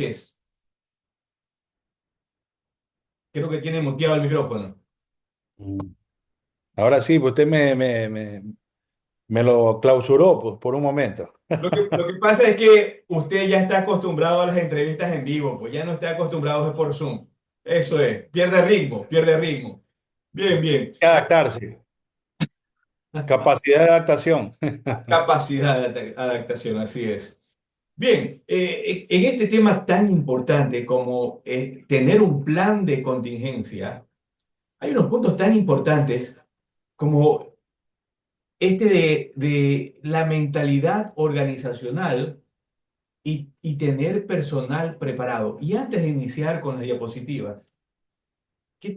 noches. Creo que tiene muteado el micrófono. Mm. Ahora sí, pues usted me lo clausuró pues, por un momento. Lo que pasa es que usted ya está acostumbrado a las entrevistas en vivo, pues ya no está acostumbrado por Zoom. Eso es, pierde ritmo, pierde ritmo. Bien, bien. Que adaptarse, capacidad de adaptación. Capacidad de adaptación, así es. Bien, en este tema tan importante como tener un plan de contingencia, hay unos puntos tan importantes como este de la mentalidad organizacional y tener personal preparado. Y antes de iniciar con las diapositivas, ¿qué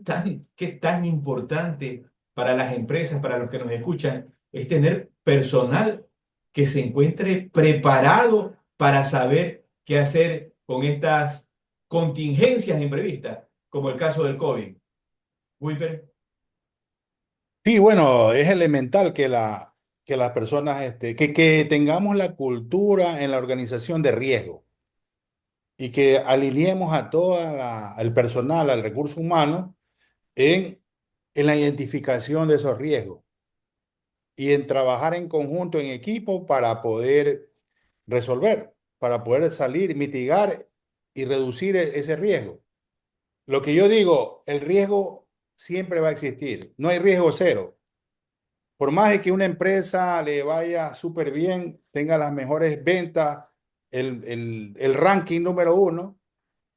tan importante para las empresas, para los que nos escuchan, es tener personal que se encuentre preparado para saber qué hacer con estas contingencias imprevistas, como el caso del COVID? Wilper. Sí, bueno, es elemental que las personas, que tengamos la cultura en la organización de riesgo y que alineemos a el personal, al recurso humano, en, en la identificación de esos riesgos y en trabajar en conjunto, en equipo, para poder resolver, para poder salir, mitigar y reducir ese riesgo. Lo que yo digo, el riesgo siempre va a existir, no hay riesgo cero. Por más de que una empresa le vaya súper bien, tenga las mejores ventas, el ranking número uno,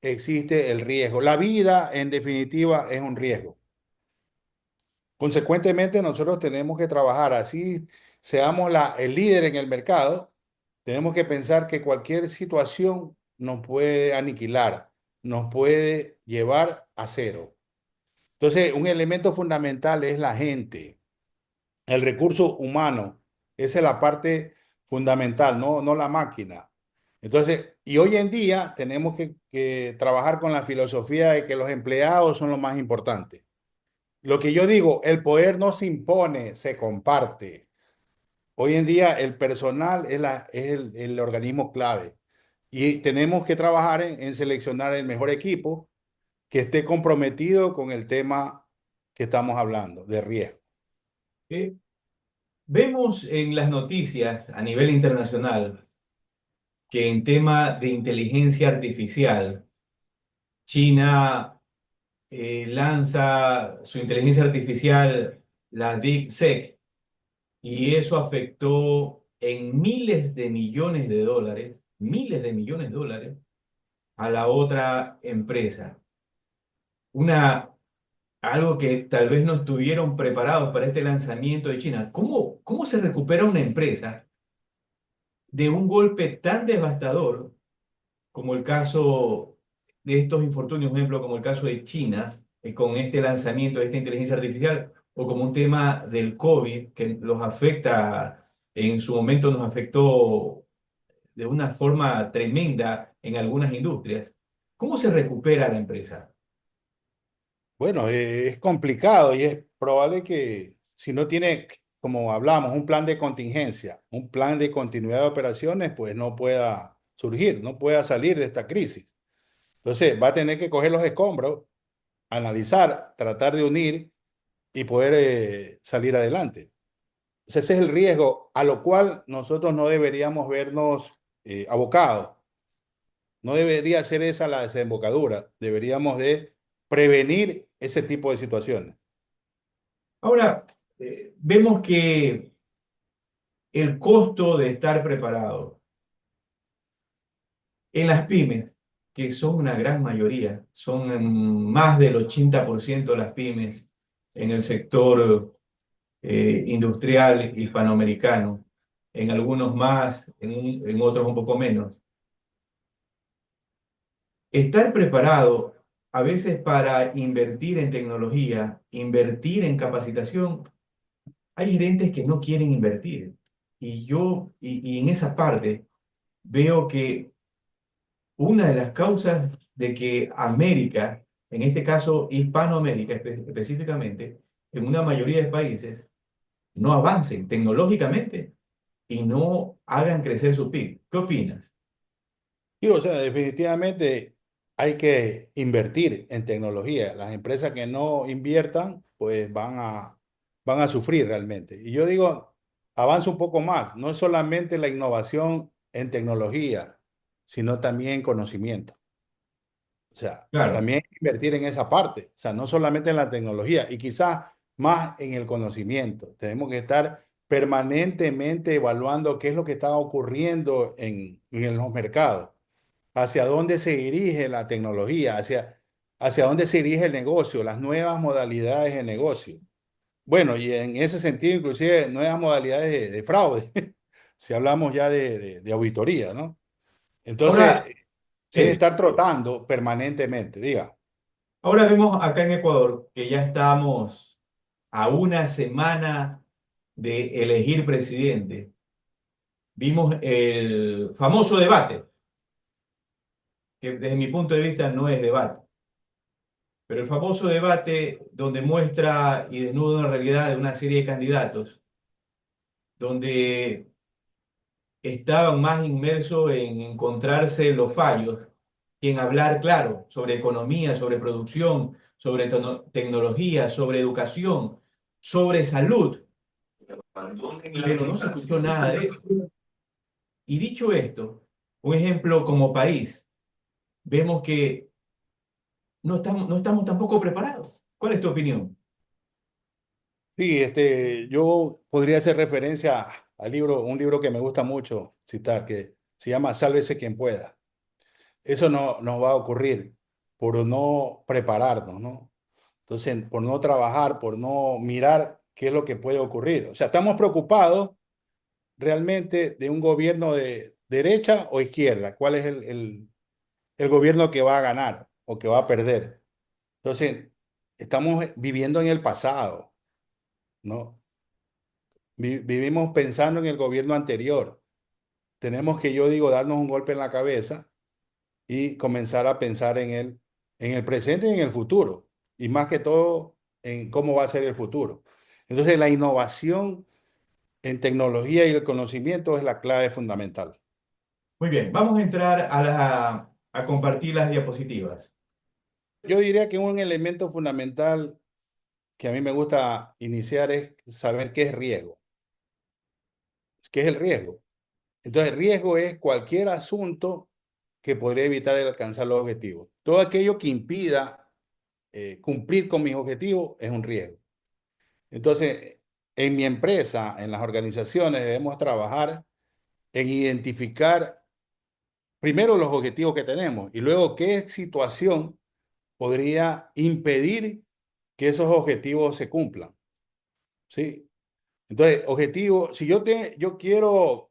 existe el riesgo. La vida, en definitiva, es un riesgo. Consecuentemente, nosotros tenemos que trabajar así, seamos el líder en el mercado, tenemos que pensar que cualquier situación nos puede aniquilar, nos puede llevar a cero. Entonces, un elemento fundamental es la gente, el recurso humano. Esa es la parte fundamental, no la máquina. Entonces, y hoy en día tenemos que trabajar con la filosofía de que los empleados son lo más importante. Lo que yo digo, el poder no se impone, se comparte. Hoy en día el personal es el organismo clave y tenemos que trabajar en seleccionar el mejor equipo que esté comprometido con el tema que estamos hablando, de riesgo. Eh, Vemos en las noticias a nivel internacional que en tema de inteligencia artificial, China lanza su inteligencia artificial, la DeepSeek, y eso afectó en miles de millones de dólares, a la otra empresa. Una, Algo que tal vez no estuvieron preparados para este lanzamiento de China. ¿Cómo se recupera una empresa de un golpe tan devastador como el caso de estos infortunios, por ejemplo, como el caso de China, con este lanzamiento de esta inteligencia artificial, o como un tema del COVID que los afecta, en su momento nos afectó de una forma tremenda en algunas industrias? ¿Cómo se recupera la empresa? Bueno, es complicado y es probable que si no tiene, como hablamos, un plan de contingencia, un plan de continuidad de operaciones, pues no pueda surgir, no pueda salir de esta crisis. Entonces, va a tener que coger los escombros, analizar, tratar de unir y poder salir adelante. Entonces, ese es el riesgo a lo cual nosotros no deberíamos vernos abocados. No debería ser esa la desembocadura. Deberíamos de prevenir ese tipo de situaciones. Ahora, vemos que el costo de estar preparado en las pymes, que son una gran mayoría, son más del 80% de las pymes en el sector industrial hispanoamericano, en algunos más, en otros un poco menos. Estar preparado a veces para invertir en tecnología, invertir en capacitación, hay gerentes que no quieren invertir. Y en esa parte veo que una de las causas de que América, en este caso Hispanoamérica específicamente, en una mayoría de países, no avancen tecnológicamente y no hagan crecer su PIB. ¿Qué opinas? Y, o sea, definitivamente hay que invertir en tecnología. Las empresas que no inviertan, pues van a sufrir realmente. Y yo digo, avanza un poco más. No es solamente la innovación en tecnología, sino también en conocimiento. O sea, Claro. también hay que invertir en esa parte. O sea, no solamente en la tecnología y quizás más en el conocimiento. Tenemos que estar permanentemente evaluando qué es lo que está ocurriendo en los mercados, hacia dónde se dirige la tecnología, hacia dónde se dirige el negocio, las nuevas modalidades de negocio. Bueno, y en ese sentido, inclusive nuevas modalidades de fraude, si hablamos ya de auditoría, ¿no? Entonces, Ahora, es sí, estar trotando permanentemente, diga. ahora vemos acá en Ecuador que ya estamos a una semana de elegir presidente. Vimos el famoso debate, que desde mi punto de vista no es debate, pero el famoso debate donde muestra y desnuda una realidad de una serie de candidatos, donde estaban más inmersos en encontrarse los fallos que en hablar claro sobre economía, sobre producción, sobre tecnología, sobre educación, sobre salud, pero no se escuchó nada de eso. Y dicho esto, un ejemplo como país, vemos que no estamos tampoco preparados. ¿Cuál es tu opinión? Sí, yo podría hacer referencia al libro, un libro que me gusta mucho citar, que se llama Sálvese quien pueda. Eso no nos va a ocurrir por no prepararnos, ¿no? Entonces, por no trabajar, por no mirar qué es lo que puede ocurrir. O sea, estamos preocupados realmente de un gobierno de derecha o izquierda. ¿Cuál es el gobierno que va a ganar o que va a perder? Entonces, estamos viviendo en el pasado, ¿no? Vivimos pensando en el gobierno anterior. Tenemos que, yo digo, darnos un golpe en la cabeza y comenzar a pensar en el presente y en el futuro. Y más que todo, en cómo va a ser el futuro. Entonces, la innovación en tecnología y el conocimiento es la clave fundamental. Muy bien, vamos a entrar a compartir las diapositivas. Yo diría que un elemento fundamental que a mí me gusta iniciar es saber qué es riesgo. ¿Qué es el riesgo? Entonces, el riesgo es cualquier asunto que podría evitar el alcanzar los objetivos. Todo aquello que impida cumplir con mis objetivos es un riesgo. Entonces, en mi empresa, en las organizaciones, debemos trabajar en identificar primero los objetivos que tenemos y luego qué situación podría impedir que esos objetivos se cumplan. ¿Sí? Entonces, objetivo, si yo quiero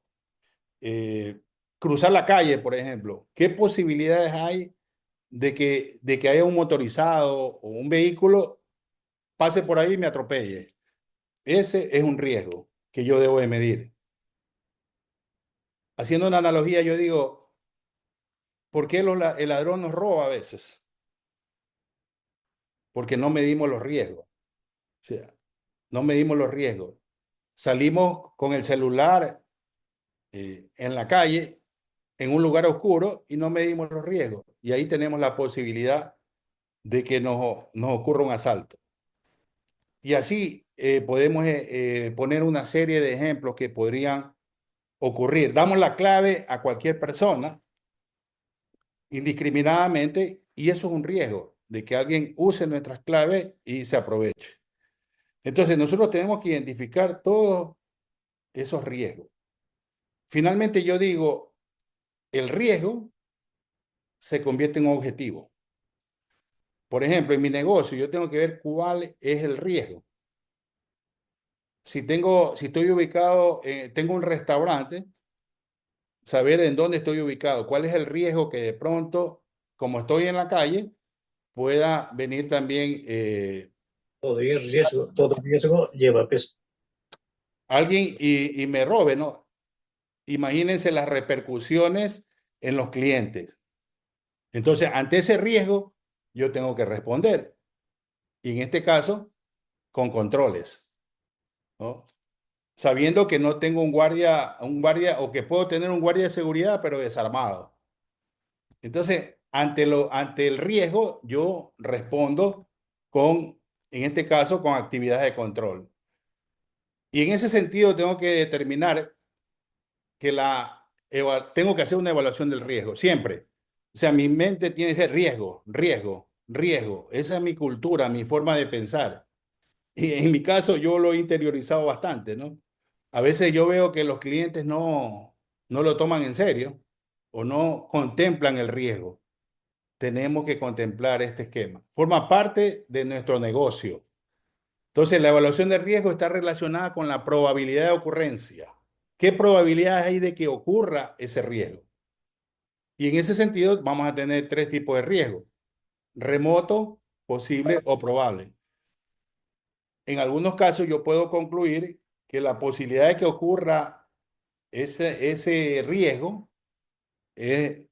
eh, cruzar la calle, por ejemplo, ¿qué posibilidades hay de que haya un motorizado o un vehículo pase por ahí y me atropelle? Ese es un riesgo que yo debo de medir. Haciendo una analogía, yo digo, ¿por qué el ladrón nos roba a veces? Porque no medimos los riesgos. O sea, no medimos los riesgos. Salimos con el celular en la calle, en un lugar oscuro, y no medimos los riesgos. Y ahí tenemos la posibilidad de que nos ocurra un asalto. Y así podemos poner una serie de ejemplos que podrían ocurrir. Damos la clave a cualquier persona indiscriminadamente y eso es un riesgo de que alguien use nuestras claves y se aproveche. Entonces nosotros tenemos que identificar todos esos riesgos. Finalmente yo digo, el riesgo se convierte en un objetivo. Por ejemplo, en mi negocio yo tengo que ver cuál es el riesgo. Si estoy ubicado, tengo un restaurante, saber en dónde estoy ubicado, cuál es el riesgo que de pronto, como estoy en la calle, pueda venir también Todo riesgo lleva peso. alguien y me robe, ¿no? Imagínense las repercusiones en los clientes. Entonces, ante ese riesgo, yo tengo que responder. Y en este caso, con controles, ¿no? Sabiendo que no tengo un guardia o que puedo tener un guardia de seguridad, pero desarmado. Entonces, ante el riesgo, yo respondo con, en este caso, con actividades de control. Y en ese sentido tengo que determinar que tengo que hacer una evaluación del riesgo, siempre. O sea, mi mente tiene que ser riesgo, riesgo, riesgo. Esa es mi cultura, mi forma de pensar. Y en mi caso yo lo he interiorizado bastante, ¿no? A veces yo veo que los clientes no lo toman en serio o no contemplan el riesgo. Tenemos que contemplar este esquema. Forma parte de nuestro negocio. Entonces, la evaluación de riesgo está relacionada con la probabilidad de ocurrencia. ¿Qué probabilidades hay de que ocurra ese riesgo? Y en ese sentido, vamos a tener tres tipos de riesgo: remoto, posible o probable. En algunos casos, yo puedo concluir que la posibilidad de que ocurra ese riesgo es,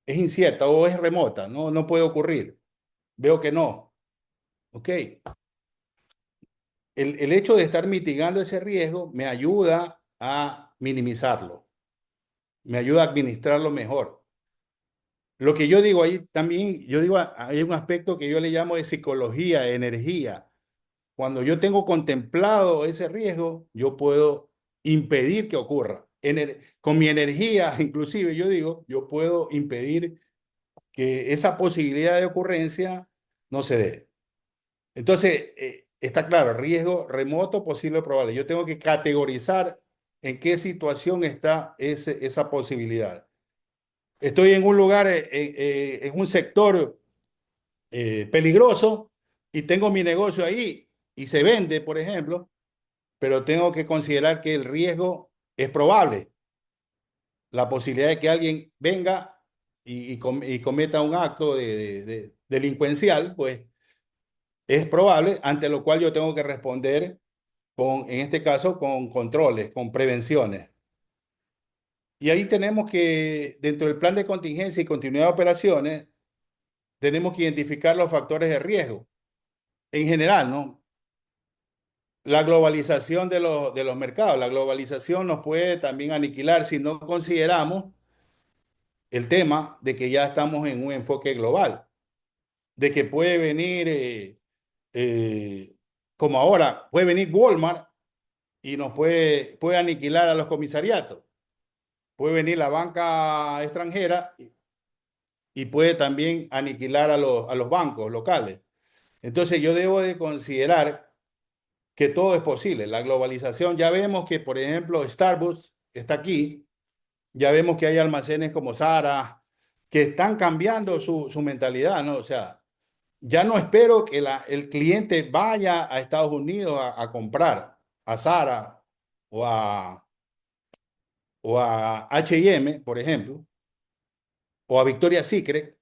es incierta o es remota, no puede ocurrir. Veo que no. Ok. El hecho de estar mitigando ese riesgo me ayuda a minimizarlo, me ayuda a administrarlo mejor. Lo que yo digo ahí también, yo digo, hay un aspecto que yo le llamo de psicología, energía. Cuando yo tengo contemplado ese riesgo, yo puedo impedir que ocurra. Con mi energía, inclusive, yo digo, yo puedo impedir que esa posibilidad de ocurrencia no se dé. Entonces, está claro, riesgo remoto, posible, probable. Yo tengo que categorizar en qué situación está esa posibilidad. Estoy en un lugar, en un sector peligroso y tengo mi negocio ahí y se vende, por ejemplo, pero tengo que considerar que el riesgo es probable. La posibilidad de que alguien venga y cometa un acto de delincuencial, pues es probable, ante lo cual yo tengo que responder en este caso, con controles, con prevenciones. Y ahí tenemos que, dentro del plan de contingencia y continuidad de operaciones, tenemos que identificar los factores de riesgo. En general, ¿no? La globalización de los mercados. La globalización nos puede también aniquilar si no consideramos el tema de que ya estamos en un enfoque global, de que puede venir, eh, como ahora, puede venir Walmart y nos puede aniquilar a los comisariatos. Puede venir la banca extranjera y puede también aniquilar a los bancos locales. Entonces yo debo de considerar que todo es posible. La globalización, ya vemos que, por ejemplo, Starbucks está aquí, ya vemos que hay almacenes como Zara, que están cambiando su mentalidad, ¿no? O sea, ya no espero que el cliente vaya a Estados Unidos a comprar a Zara o o a H&M, por ejemplo, o a Victoria's Secret.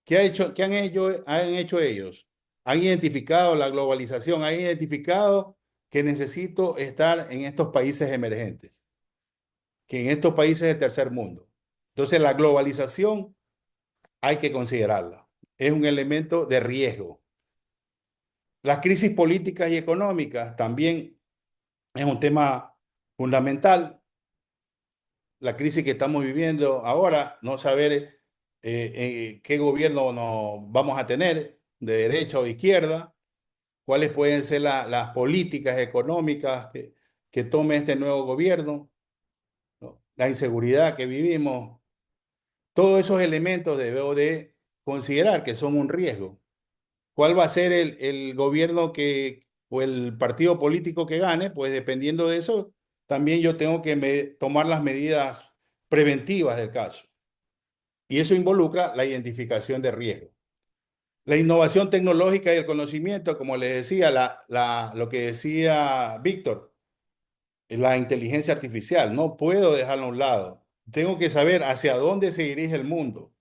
¿Qué han hecho ellos? Han identificado la globalización, han identificado que necesito estar en estos países emergentes, que en estos países del tercer mundo. Entonces, la globalización hay que considerarla. Es un elemento de riesgo. Las crisis políticas y económicas también es un tema fundamental. La crisis que estamos viviendo ahora, no saber qué gobierno vamos a tener, de derecha o de izquierda, cuáles pueden ser las políticas económicas que tome este nuevo gobierno, ¿no? La inseguridad que vivimos, todos esos elementos debo de considerar que son un riesgo. ¿Cuál va a ser el gobierno o el partido político que gane? Pues dependiendo de eso, también yo tengo que tomar las medidas preventivas del caso. Y eso involucra la identificación de riesgo. La innovación tecnológica y el conocimiento, como les decía, lo que decía Víctor, la inteligencia artificial, no puedo dejarlo a un lado. Tengo que saber hacia dónde se dirige el mundo.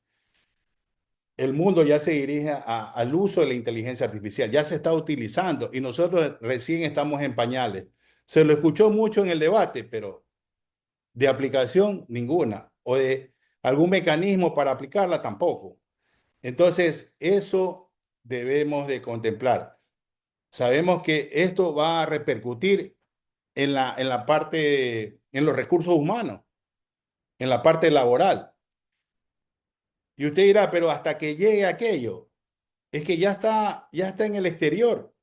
El mundo ya se dirige al uso de la inteligencia artificial, ya se está utilizando y nosotros recién estamos en pañales. Se lo escuchó mucho en el debate, pero de aplicación ninguna, o de algún mecanismo para aplicarla tampoco. Entonces, eso debemos de contemplar. Sabemos que esto va a repercutir en la parte, en los recursos humanos, en la parte laboral. Y usted dirá, pero hasta que llegue aquello, es que ya está en el exterior,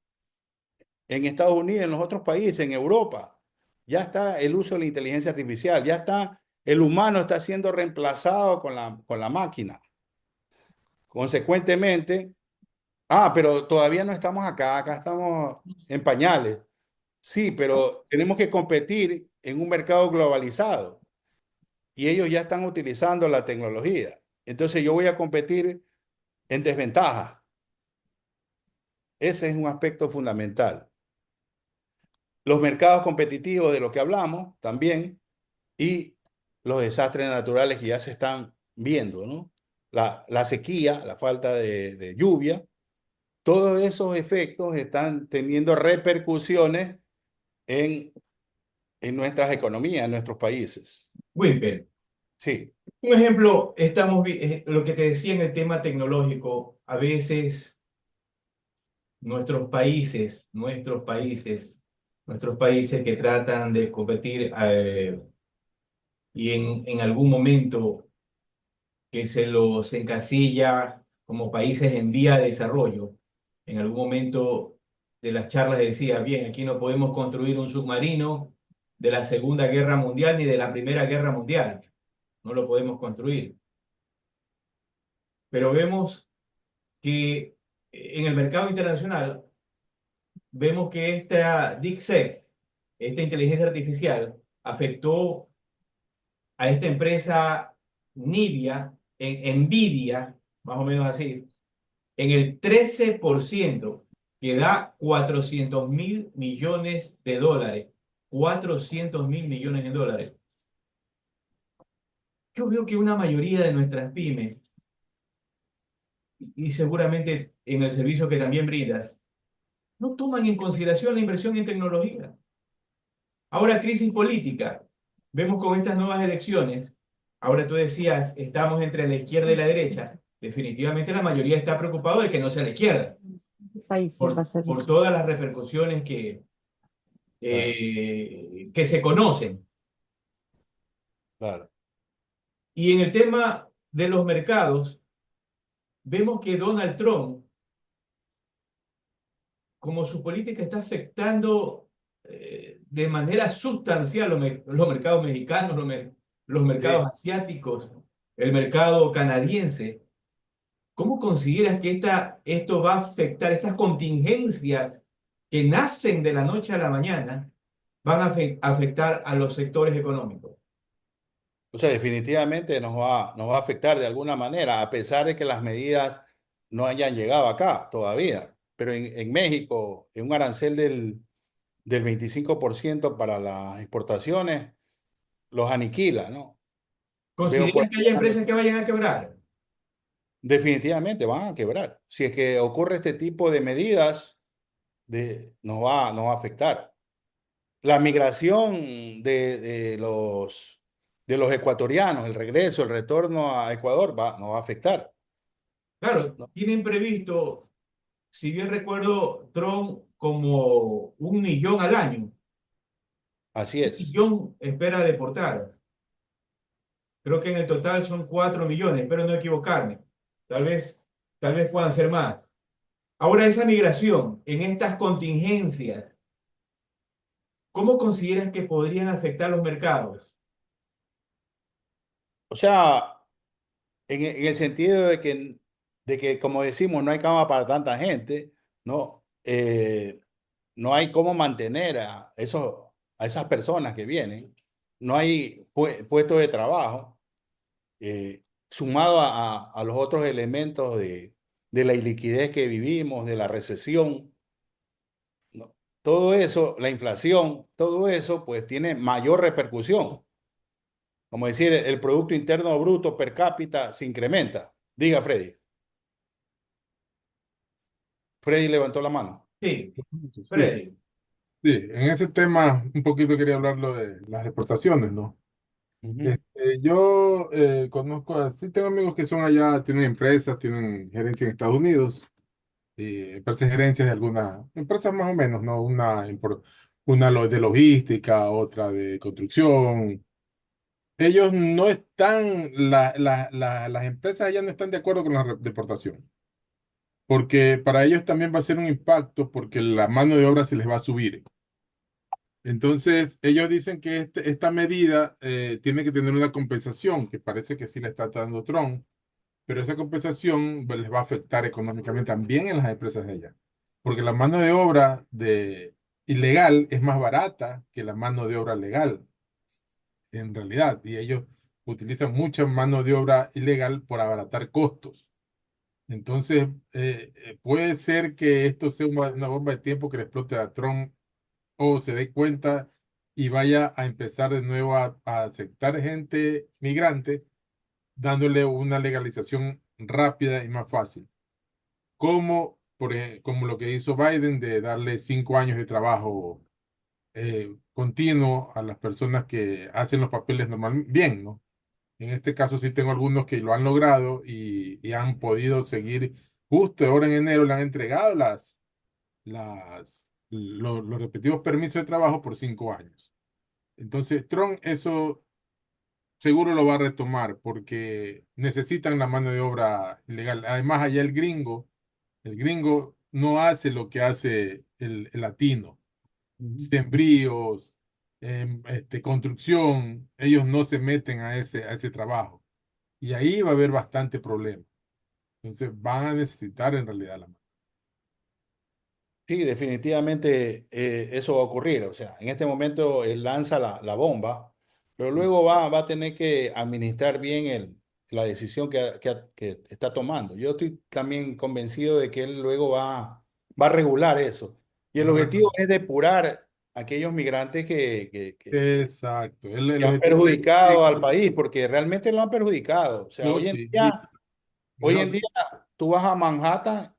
en Estados Unidos, en los otros países, en Europa. Ya está el uso de la inteligencia artificial, ya está, el humano está siendo reemplazado con la máquina. Consecuentemente, pero todavía no estamos acá, acá estamos en pañales. Sí, pero tenemos que competir en un mercado globalizado y ellos ya están utilizando la tecnología. Entonces yo voy a competir en desventaja. Ese es un aspecto fundamental. Los mercados competitivos de lo que hablamos también y los desastres naturales que ya se están viendo, ¿no? La sequía, la falta de lluvia, todos esos efectos están teniendo repercusiones en, en nuestras economías, en nuestros países. Wilber, Sí, un ejemplo, lo que te decía en el tema tecnológico, a veces nuestros países que tratan de competir y en algún momento que se los encasilla como países en vía de desarrollo. En algún momento de las charlas decía, bien, aquí no podemos construir un submarino de la Segunda Guerra Mundial ni de la Primera Guerra Mundial. No lo podemos construir. Pero vemos que en el mercado internacional, vemos que esta DeepSeek, esta inteligencia artificial, afectó a esta empresa Nvidia, Nvidia, más o menos así, en el 13%, que da 400.000 millones de dólares. 400.000 millones de dólares. Yo veo que una mayoría de nuestras pymes, y seguramente en el servicio que también brindas, no toman en consideración la inversión en tecnología. Ahora, crisis política. Vemos con estas nuevas elecciones, ahora tú decías, estamos entre la izquierda y la derecha. Definitivamente la mayoría está preocupado de que no sea la izquierda, País va a ser por eso. todas las repercusiones claro, que se conocen. claro. Y en el tema de los mercados, vemos que Donald Trump, como su política está afectando de manera sustancial los mercados mexicanos, los mercados Sí. asiáticos, el mercado canadiense. ¿Cómo consideras que esto va a afectar, estas contingencias que nacen de la noche a la mañana, van a afectar a los sectores económicos? O sea, definitivamente nos va a afectar de alguna manera, a pesar de que las medidas no hayan llegado acá todavía. Pero en México, en un arancel del 25% para las exportaciones, los aniquila, ¿no? Veo por ¿Consideras que hay ahí, empresas que vayan a quebrar? definitivamente van a quebrar. Si es que ocurre este tipo de medidas, nos va a afectar. La migración de los ecuatorianos, el regreso, el retorno a Ecuador, nos va a afectar, Claro, ¿no? tienen previsto, si bien recuerdo, Trump como 1 millón al año. Así Un es. millón espera deportar. Creo que en el total son 4 millones, espero no equivocarme. Tal vez, tal vez puedan ser más. Ahora, esa migración en estas contingencias, ¿cómo consideras que podrían afectar los mercados? O sea, en el sentido de que, como decimos, no hay cama para tanta gente, ¿no? No hay cómo mantener a esas personas que vienen, no hay puestos de trabajo, sumado a los otros elementos de la iliquidez que vivimos, de la recesión, ¿no? Todo eso, la inflación, todo eso, pues tiene mayor repercusión. Como decir, el Producto Interno Bruto per cápita se incrementa. Diga, Freddy. Freddy levantó la mano. Sí, Sí, Freddy. sí, en ese tema un poquito quería hablarlo de las exportaciones, ¿no? Ujú. Yo conozco, sí tengo amigos que son allá, tienen empresas, tienen gerencia en Estados Unidos, y empresas gerencias de algunas empresas más o menos, ¿no? Una de logística, otra de construcción, ellos no están, las empresas allá no están de acuerdo con la deportación, porque para ellos también va a ser un impacto porque la mano de obra se les va a subir. Entonces, ellos dicen que esta medida tiene que tener una compensación, que parece que sí la está dando Trump, pero esa compensación les va a afectar económicamente también en las empresas de allá, porque la mano de obra ilegal es más barata que la mano de obra legal, en realidad, y ellos utilizan mucha mano de obra ilegal por abaratar costos. Entonces, puede ser que esto sea una bomba de tiempo que le explote a Trump o se dé cuenta y vaya a empezar de nuevo a aceptar gente migrante, dándole una legalización rápida y más fácil, como, como lo que hizo Biden de darle 5 años de trabajo continuo a las personas que hacen los papeles normal, bien, ¿no? En este caso sí tengo algunos que lo han logrado y han podido seguir. Justo ahora en enero le han entregado los respectivos permisos de trabajo por 5 años. Entonces, Trump eso seguro lo va a retomar porque necesitan la mano de obra ilegal. Además, allá el gringo no hace lo que hace el latino. Ujú. Sembríos, construcción, ellos no se meten a ese trabajo. Y ahí va a haber bastante problema. Entonces, van a necesitar en realidad la mano. Sí, definitivamente eso va a ocurrir. O sea, en este momento él lanza la bomba, pero luego va a tener que administrar bien la decisión que está tomando. Yo estoy también convencido de que él luego va a regular eso. Y el objetivo es depurar a aquellos migrantes Exacto. El que han objetivo es perjudicado que, al país, porque realmente lo han perjudicado. O sea, no, sí, y- hoy no, en día tú vas a Manhattan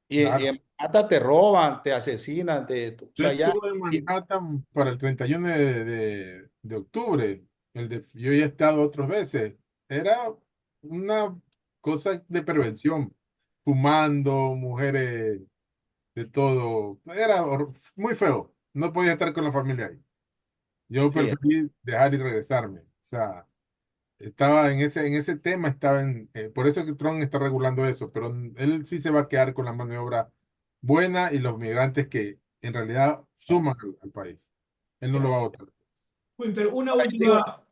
y en claro. Manhattan te roban, te asesinan, o Yo sea, ya. estuve en Manhattan para el 31 de octubre. Yo ya he estado otras veces. Era una cosa de prevención. Fumando, mujeres, de todo. Era muy feo. No podía estar con la familia ahí. Yo Sí, preferí dejar y regresarme. O sea, estaba en ese tema, por eso que Trump está regulando eso, pero él sí se va a quedar con la mano de obra buena y los migrantes que en realidad suman al país. Él no lo Ya. va a votar. Winter, digo,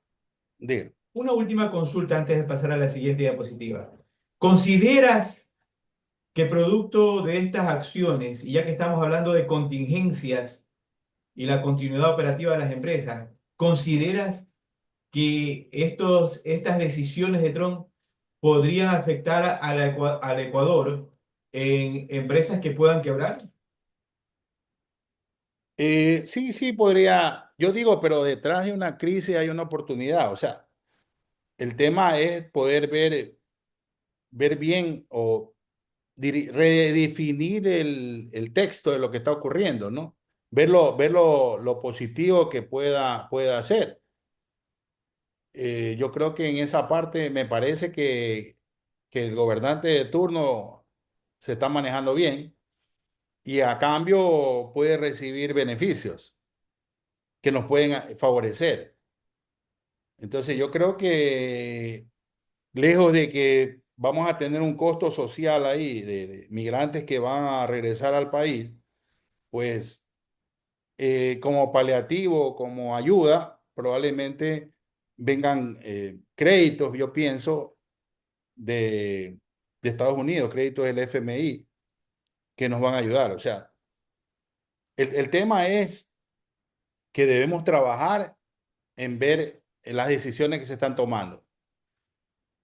digo, una última consulta antes de pasar a la siguiente diapositiva. ¿Consideras que producto de estas acciones, y ya que estamos hablando de contingencias y la continuidad operativa de las empresas, consideras que estas decisiones de Trump podrían afectar al Ecuador en empresas que puedan quebrar? sí, sí podría, yo digo, pero detrás de una crisis hay una oportunidad. O sea, el tema es poder ver bien o redefinir el texto de lo que está ocurriendo, ¿no? Ver lo positivo que pueda hacer. Yo creo que en esa parte me parece que el gobernante de turno se está manejando bien y a cambio puede recibir beneficios que nos pueden favorecer. Entonces yo creo que lejos de que vamos a tener un costo social ahí de migrantes que van a regresar al país, pues como paliativo, como ayuda, probablemente vengan créditos, yo pienso, de Estados Unidos, créditos del FMI, que nos van a ayudar. O sea, el tema es que debemos trabajar en ver las decisiones que se están tomando.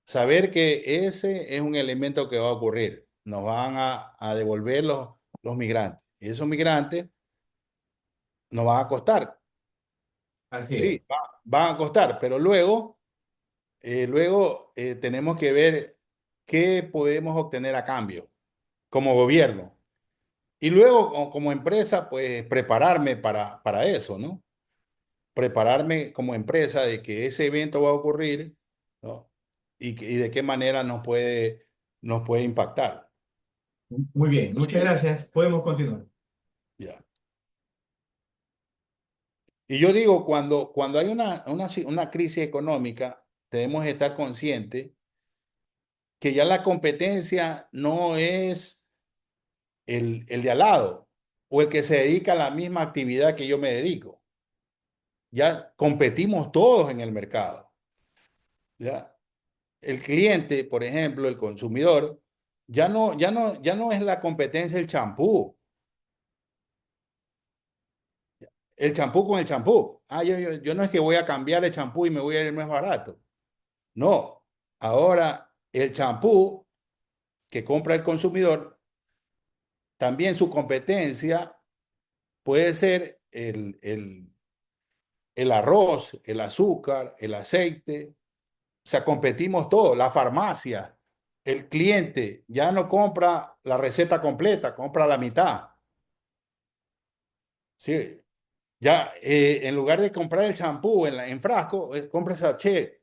Saber que ese es un elemento que va a ocurrir. Nos van a devolver los migrantes. Y esos migrantes nos van a costar. Así es. Sí, van a costar, pero luego tenemos que ver qué podemos obtener a cambio como gobierno. Y luego, como empresa, pues prepararme para eso, ¿no? Prepararme como empresa de que ese evento va a ocurrir, ¿no? Y de qué manera nos puede impactar. Muy bien, muchas gracias. Podemos continuar. Ya. Y yo digo, cuando hay una crisis económica, debemos estar conscientes que ya la competencia no es el de al lado o el que se dedica a la misma actividad que yo me dedico. Ya competimos todos en el mercado. ¿Ya? El cliente, por ejemplo, el consumidor, ya no es la competencia el champú. El champú con el champú. Yo no es que voy a cambiar el champú y me voy a ir más barato. No. Ahora, el champú que compra el consumidor, también su competencia puede ser el arroz, el azúcar, el aceite. O sea, competimos todos. La farmacia, el cliente ya no compra la receta completa, compra la mitad. Sí. Ya, en lugar de comprar el champú en frasco, compra sachet.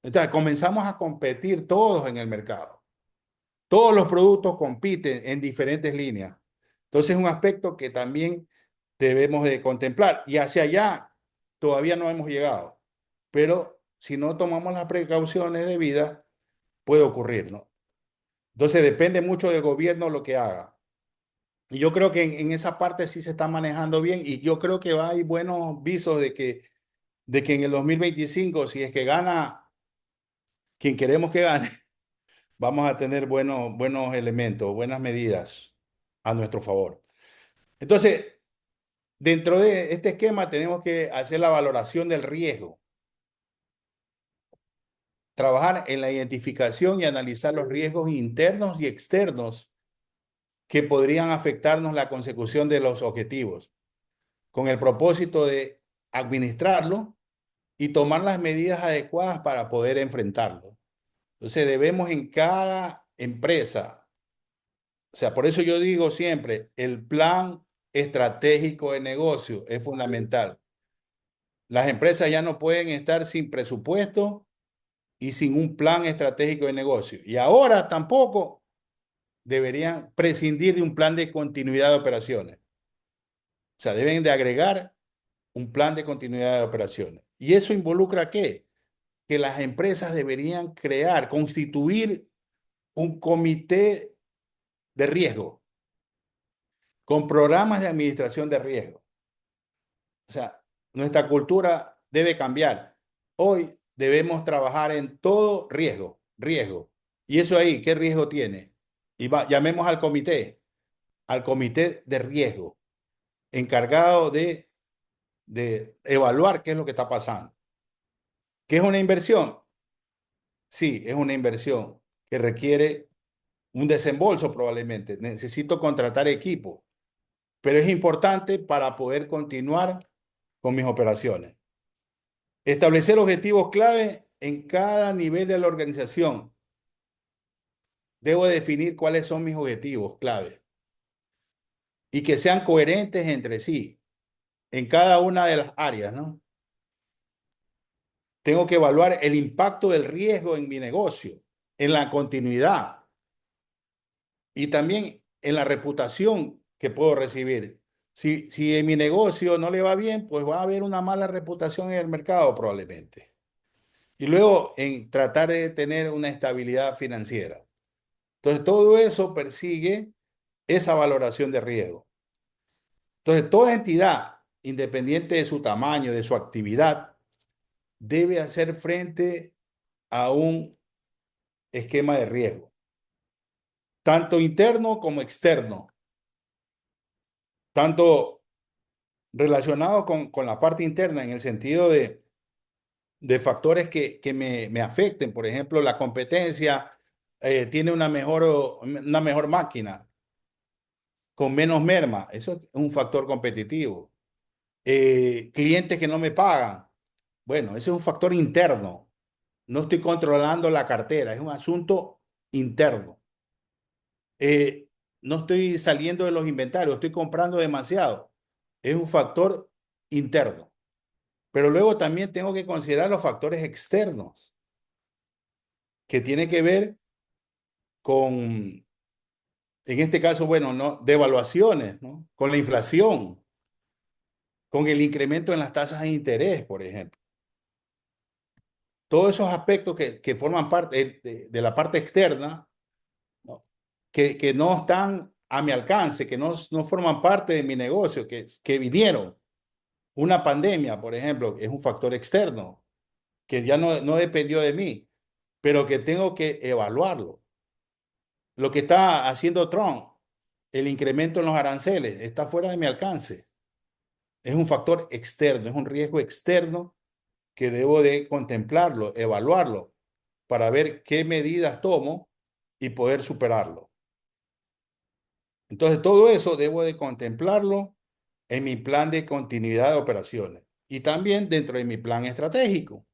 Entonces, comenzamos a competir todos en el mercado. Todos los productos compiten en diferentes líneas. Entonces, es un aspecto que también debemos de contemplar. Y hacia allá todavía no hemos llegado. Pero si no tomamos las precauciones debidas, puede ocurrir, ¿no? Entonces, depende mucho del gobierno lo que haga. Y yo creo que en esa parte sí se está manejando bien y yo creo que hay buenos visos de que en el 2025, si es que gana quien queremos que gane, vamos a tener buenos elementos, buenas medidas a nuestro favor. Entonces, dentro de este esquema tenemos que hacer la valoración del riesgo, trabajar en la identificación y analizar los riesgos internos y externos que podrían afectarnos la consecución de los objetivos, con el propósito de administrarlo y tomar las medidas adecuadas para poder enfrentarlo. Entonces debemos en cada empresa, o sea, por eso yo digo siempre, el plan estratégico de negocio es fundamental. Las empresas ya no pueden estar sin presupuesto y sin un plan estratégico de negocio. Y ahora tampoco deberían prescindir de un plan de continuidad de operaciones. O sea, deben de agregar un plan de continuidad de operaciones. ¿Y eso involucra qué? Que las empresas deberían constituir un comité de riesgo con programas de administración de riesgo. O sea, nuestra cultura debe cambiar. Hoy debemos trabajar en todo riesgo, riesgo. Y eso ahí, ¿qué riesgo tiene? Llamemos al comité de riesgo, encargado de evaluar qué es lo que está pasando. ¿Qué es una inversión? Sí, es una inversión que requiere un desembolso probablemente. Necesito contratar equipo, pero es importante para poder continuar con mis operaciones. Establecer objetivos clave en cada nivel de la organización. Debo definir cuáles son mis objetivos clave y que sean coherentes entre sí en cada una de las áreas, ¿no? Tengo que evaluar el impacto del riesgo en mi negocio, en la continuidad y también en la reputación que puedo recibir. Si en mi negocio no le va bien, pues va a haber una mala reputación en el mercado probablemente. Y luego en tratar de tener una estabilidad financiera. Entonces, todo eso persigue esa valoración de riesgo. Entonces, toda entidad, independiente de su tamaño, de su actividad, debe hacer frente a un esquema de riesgo, tanto interno como externo, tanto relacionado con la parte interna en el sentido de factores que me afecten. Por ejemplo, la competencia tiene una mejor máquina con menos merma. Eso es un factor competitivo. Clientes que no me pagan. Bueno, ese es un factor interno. No estoy controlando la cartera, es un asunto interno. Eh, no estoy saliendo de los inventarios, estoy comprando demasiado. Es un factor interno. Pero luego también tengo que considerar los factores externos, que tienen que ver con, en este caso, bueno, ¿no? Devaluaciones, ¿no? Con la inflación. con el incremento en las tasas de interés, por ejemplo. Todos esos aspectos que forman parte de la parte externa, ¿no? Que no están a mi alcance, que no forman parte de mi negocio, que vinieron. Una pandemia, por ejemplo, es un factor externo que ya no dependió de mí, pero que tengo que evaluarlo. Lo que está haciendo Trump, el incremento en los aranceles, está fuera de mi alcance. Es un factor externo, es un riesgo externo que debo de contemplarlo, evaluarlo, para ver qué medidas tomo y poder superarlo. Entonces, todo eso debo de contemplarlo en mi plan de continuidad de operaciones y también dentro de mi plan estratégico.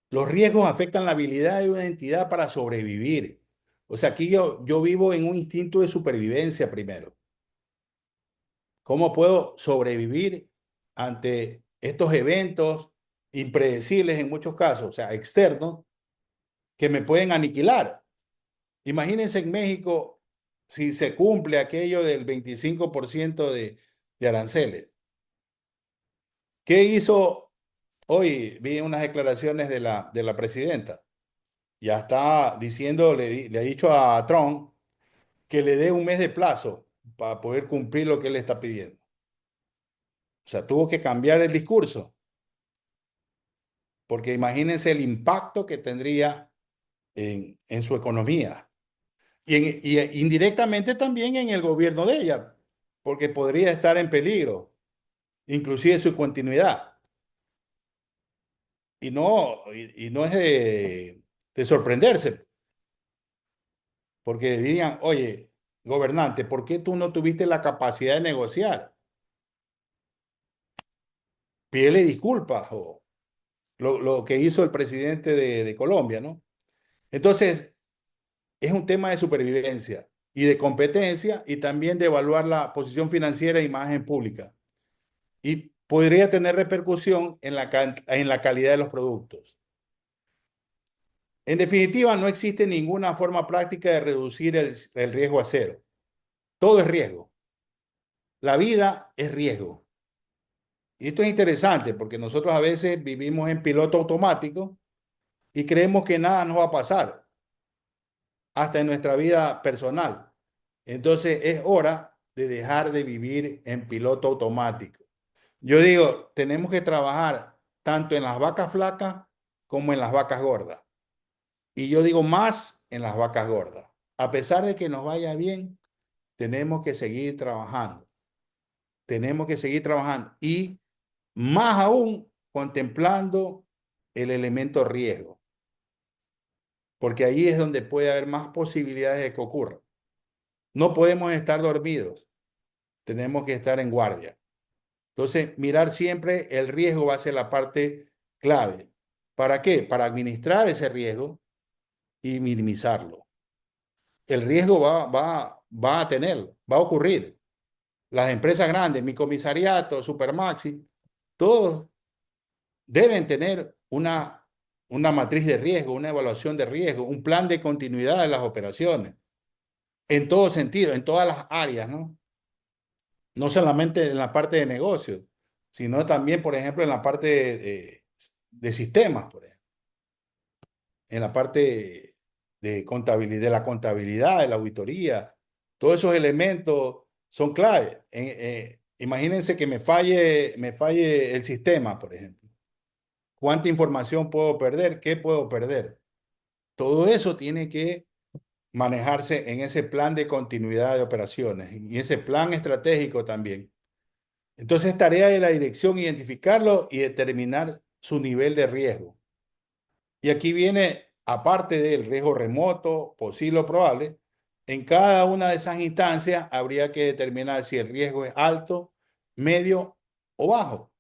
Los riesgos afectan la habilidad de una entidad para sobrevivir. O sea, aquí yo vivo en un instinto de supervivencia primero. ¿Cómo puedo sobrevivir ante estos eventos impredecibles en muchos casos, o sea, externos, que me pueden aniquilar? Imagínense en México si se cumple aquello del 25% de aranceles. ¿Qué hizo hoy? Vi unas declaraciones de la presidenta. Ya está diciendo, le ha dicho a Trump que le dé un mes de plazo para poder cumplir lo que él está pidiendo. O sea, tuvo que cambiar el discurso, porque imagínense el impacto que tendría en su economía y indirectamente también en el gobierno de ella, porque podría estar en peligro, inclusive su continuidad. Y no es de sorprenderse, porque dirían, oye, gobernante, ¿por qué tú no tuviste la capacidad de negociar? Pídele disculpas o lo que hizo el presidente de Colombia, ¿no? Entonces, es un tema de supervivencia y de competencia y también de evaluar la posición financiera e imagen pública. Y podría tener repercusión en la calidad de los productos. En definitiva, no existe ninguna forma práctica de reducir el riesgo a cero. Todo es riesgo. La vida es riesgo. Y esto es interesante porque nosotros a veces vivimos en piloto automático y creemos que nada nos va a pasar, hasta en nuestra vida personal. Entonces es hora de dejar de vivir en piloto automático. Yo digo, tenemos que trabajar tanto en las vacas flacas como en las vacas gordas. Y yo digo más en las vacas gordas. A pesar de que nos vaya bien, tenemos que seguir trabajando. Tenemos que seguir trabajando. Y más aún contemplando el elemento riesgo. Porque ahí es donde puede haber más posibilidades de que ocurra. No podemos estar dormidos. Tenemos que estar en guardia. Entonces, mirar siempre el riesgo va a ser la parte clave. ¿Para qué? Para administrar ese riesgo y minimizarlo. El riesgo va a tenerlo, va a ocurrir. Las empresas grandes, mi comisariato, Supermaxi, todos deben tener una matriz de riesgo, una evaluación de riesgo, un plan de continuidad de las operaciones, en todo sentido, en todas las áreas, ¿no? No solamente en la parte de negocios, sino también, por ejemplo, en la parte de sistemas, por ejemplo, en la parte de la contabilidad, de la auditoría. Todos esos elementos son clave. Imagínense que me falle el sistema, por ejemplo. ¿Cuánta información puedo perder? ¿Qué puedo perder? Todo eso tiene que manejarse en ese plan de continuidad de operaciones y ese plan estratégico también. Entonces, es tarea de la dirección identificarlo y determinar su nivel de riesgo. Y aquí viene, aparte del riesgo remoto, posible o probable, en cada una de esas instancias habría que determinar si el riesgo es alto, medio o bajo.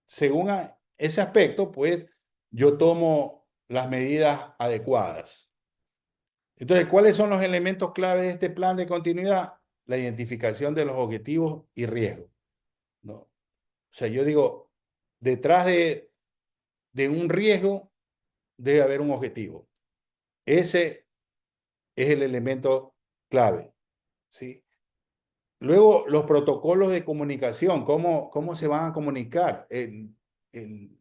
Según ese aspecto, pues yo tomo las medidas adecuadas. Entonces, ¿cuáles son los elementos clave de este plan de continuidad? La identificación de los objetivos y riesgos, ¿no? O sea, yo digo, detrás de un riesgo debe haber un objetivo. Ese es el elemento clave, ¿sí? Luego, los protocolos de comunicación, cómo se van a comunicar.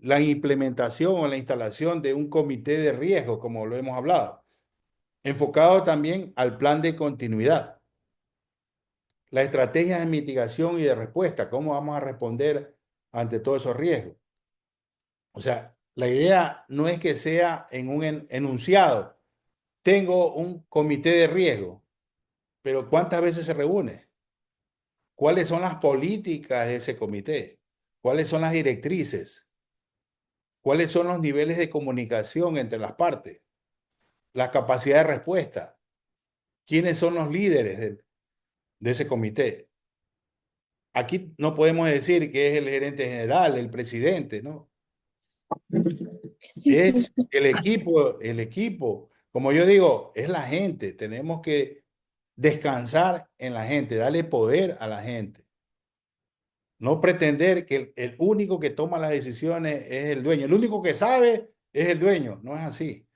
La implementación o la instalación de un comité de riesgo, como lo hemos hablado, enfocado también al plan de continuidad, la estrategia de mitigación y de respuesta, cómo vamos a responder ante todos esos riesgos. O sea, la idea no es que sea en un enunciado, tengo un comité de riesgo, pero ¿cuántas veces se reúne? ¿Cuáles son las políticas de ese comité? ¿Cuáles son las directrices? ¿Cuáles son los niveles de comunicación entre las partes? La capacidad de respuesta. ¿Quiénes son los líderes de ese comité? Aquí no podemos decir que es el gerente general, el presidente, ¿no? Es el equipo. Como yo digo, es la gente. Tenemos que descansar en la gente, darle poder a la gente. No pretender que el único que toma las decisiones es el dueño. El único que sabe es el dueño. No es así.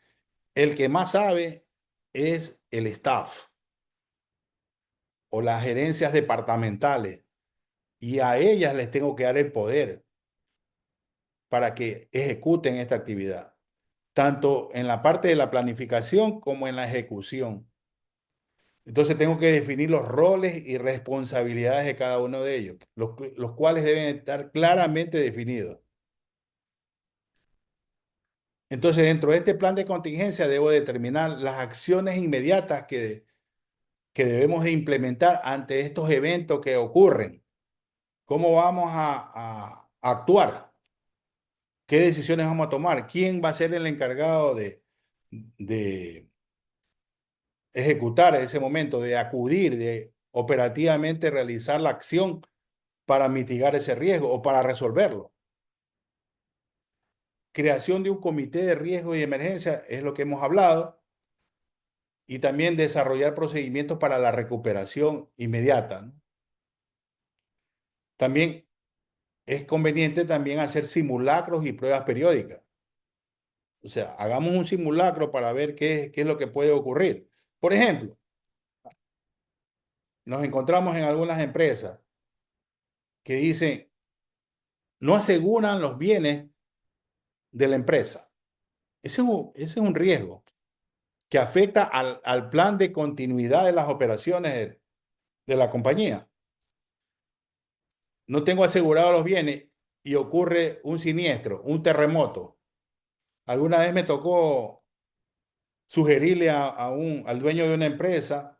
El que más sabe es el staff o las gerencias departamentales. Y a ellas les tengo que dar el poder para que ejecuten esta actividad, tanto en la parte de la planificación como en la ejecución. Entonces tengo que definir los roles y responsabilidades de cada uno de ellos, los cuales deben estar claramente definidos. Entonces, dentro de este plan de contingencia debo determinar las acciones inmediatas que debemos de implementar ante estos eventos que ocurren. ¿Cómo vamos a actuar? ¿Qué decisiones vamos a tomar? ¿Quién va a ser el encargado de ejecutar en ese momento, de acudir, de operativamente realizar la acción para mitigar ese riesgo o para resolverlo? Creación de un comité de riesgo y emergencia es lo que hemos hablado, y también desarrollar procedimientos para la recuperación inmediata, ¿no? También es conveniente también hacer simulacros y pruebas periódicas. O sea, hagamos un simulacro para ver qué es lo que puede ocurrir. Por ejemplo, nos encontramos en algunas empresas que dicen, no aseguran los bienes de la empresa. Ese es un riesgo que afecta al plan de continuidad de las operaciones de la compañía. No tengo asegurados los bienes y ocurre un siniestro, un terremoto. Alguna vez me tocó sugerirle al dueño de una empresa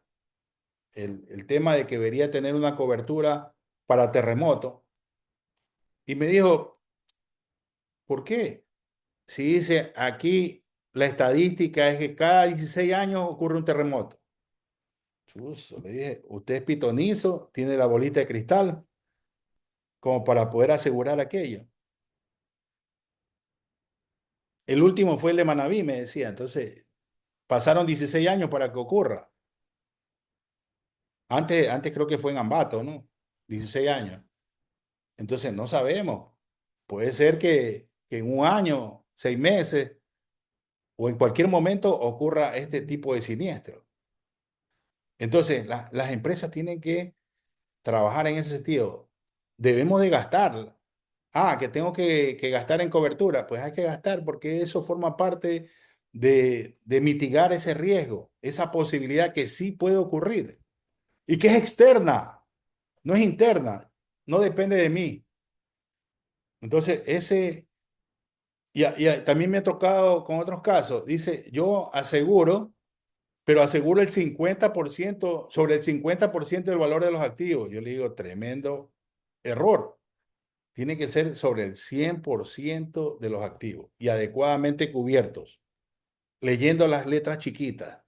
el tema de que debería tener una cobertura para terremoto. Y me dijo, ¿por qué? Si dice aquí la estadística es que cada 16 años ocurre un terremoto. Chuzo, le dije, usted es pitonizo, tiene la bolita de cristal como para poder asegurar aquello. El último fue el de Manabí, me decía. Entonces, pasaron 16 años para que ocurra. Antes creo que fue en Ambato, ¿no? 16 años. Entonces, no sabemos. Puede ser que en un año, 6 meses o en cualquier momento ocurra este tipo de siniestro. Entonces, las empresas tienen que trabajar en ese sentido. Debemos de gastar. Ah, que tengo que gastar en cobertura. Pues hay que gastar porque eso forma parte de mitigar ese riesgo, esa posibilidad que sí puede ocurrir y que es externa, no es interna, no depende de mí. Entonces, también me ha tocado con otros casos. Dice, yo aseguro, pero aseguro el 50% sobre el 50% del valor de los activos. Yo le digo, tremendo error. Tiene que ser sobre el 100% de los activos y adecuadamente cubiertos, leyendo las letras chiquitas.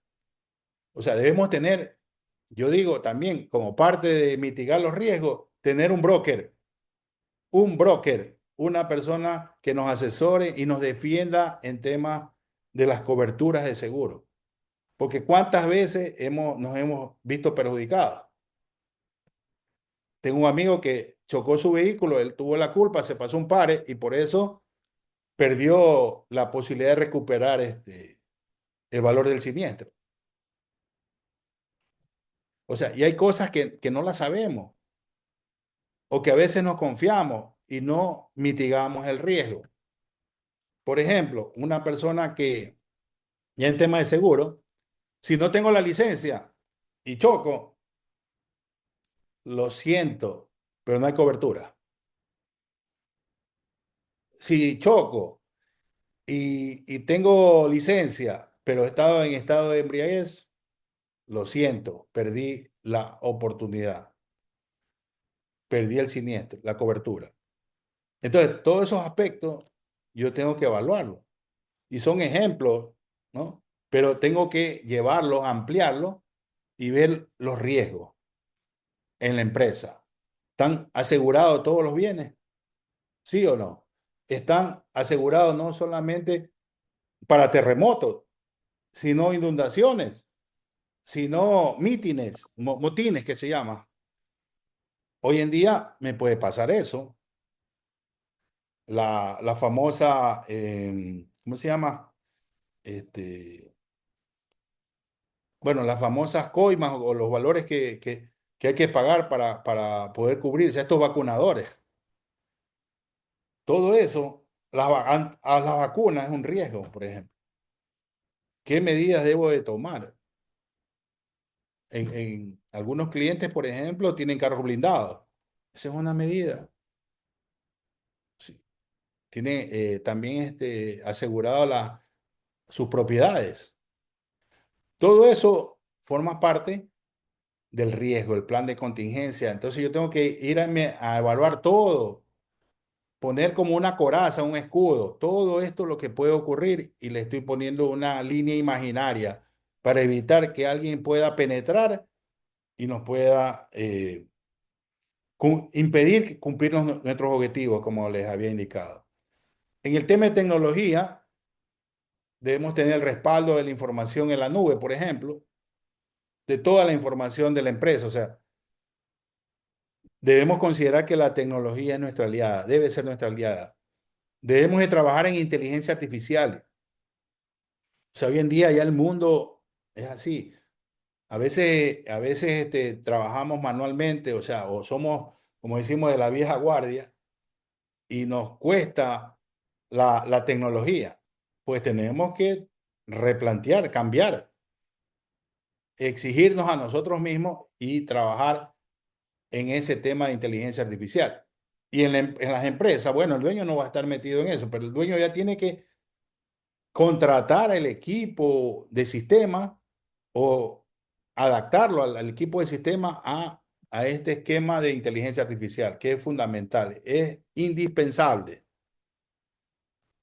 O sea, debemos tener, yo digo también, como parte de mitigar los riesgos, tener una persona que nos asesore y nos defienda en temas de las coberturas de seguro. Porque cuántas veces nos hemos visto perjudicados. Tengo un amigo que chocó su vehículo, él tuvo la culpa, se pasó un pare y por eso perdió la posibilidad de recuperar el valor del siniestro. O sea, y hay cosas que no las sabemos o que a veces nos confiamos y no mitigamos el riesgo. Por ejemplo, una persona que ya en tema de seguro, si no tengo la licencia y choco, lo siento, pero no hay cobertura. Si choco y tengo licencia, pero he estado en estado de embriaguez, lo siento, perdí la oportunidad, perdí el siniestro, la cobertura. Entonces, todos esos aspectos yo tengo que evaluarlos. Y son ejemplos, ¿no? Pero tengo que llevarlos, ampliarlos y ver los riesgos en la empresa. ¿Están asegurados todos los bienes? ¿Sí o no? Están asegurados no solamente para terremotos, sino inundaciones, sino mítines, motines que se llama. Hoy en día me puede pasar eso. La famosa, ¿cómo se llama? Este, bueno, las famosas coimas o los valores que hay que pagar para poder cubrirse, estos vacunadores. Todo eso, a las vacunas es un riesgo, por ejemplo. ¿Qué medidas debo de tomar? En algunos clientes, por ejemplo, tienen carros blindados. Esa es una medida. Sí. Tiene también asegurado sus propiedades. Todo eso forma parte del riesgo, el plan de contingencia. Entonces yo tengo que irme a evaluar todo, poner como una coraza, un escudo, todo esto lo que puede ocurrir y le estoy poniendo una línea imaginaria para evitar que alguien pueda penetrar y nos pueda impedir cumplir nuestros objetivos, como les había indicado. En el tema de tecnología, debemos tener el respaldo de la información en la nube, por ejemplo, de toda la información de la empresa. O sea, debemos considerar que la tecnología es nuestra aliada, debe ser nuestra aliada. Debemos de trabajar en inteligencia artificial. O sea, hoy en día ya el mundo es así. A veces trabajamos manualmente, o sea, o somos, como decimos, de la vieja guardia y nos cuesta la tecnología. Pues tenemos que replantear, cambiar, exigirnos a nosotros mismos y trabajar en ese tema de inteligencia artificial. Y en las empresas, bueno, el dueño no va a estar metido en eso, pero el dueño ya tiene que contratar el equipo de sistema o adaptarlo al equipo de sistema a este esquema de inteligencia artificial, que es fundamental, es indispensable,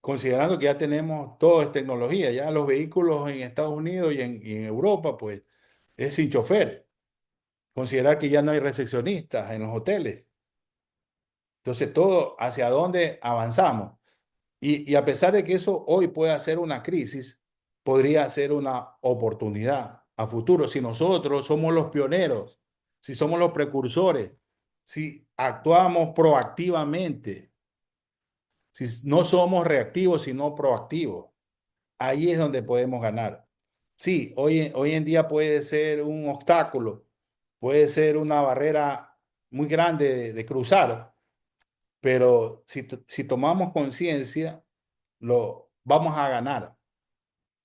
considerando que ya tenemos todo es tecnología, ya los vehículos en Estados Unidos y en Europa, pues es sin chofer. Considerar que ya no hay recepcionistas en los hoteles. Entonces, todo hacia dónde avanzamos. Y a pesar de que eso hoy pueda ser una crisis, podría ser una oportunidad a futuro si nosotros somos los pioneros, si somos los precursores, si actuamos proactivamente, si no somos reactivos, sino proactivos. Ahí es donde podemos ganar. Sí, hoy en día puede ser un obstáculo, puede ser una barrera muy grande de cruzar, pero si tomamos conciencia, lo vamos a ganar.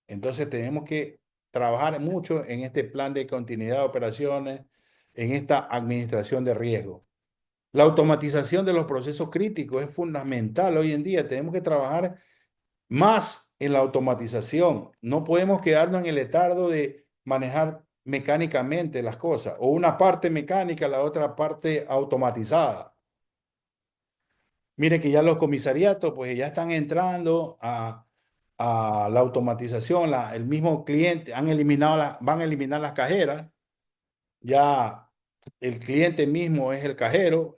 Entonces tenemos que trabajar mucho en este plan de continuidad de operaciones, en esta administración de riesgo. La automatización de los procesos críticos es fundamental hoy en día. Tenemos que trabajar más en la automatización. No podemos quedarnos en el letargo de manejar mecánicamente las cosas, o una parte mecánica, la otra parte automatizada. Mire que ya los comisariatos pues ya están entrando a la automatización, el mismo cliente, van a eliminar las cajeras, ya el cliente mismo es el cajero,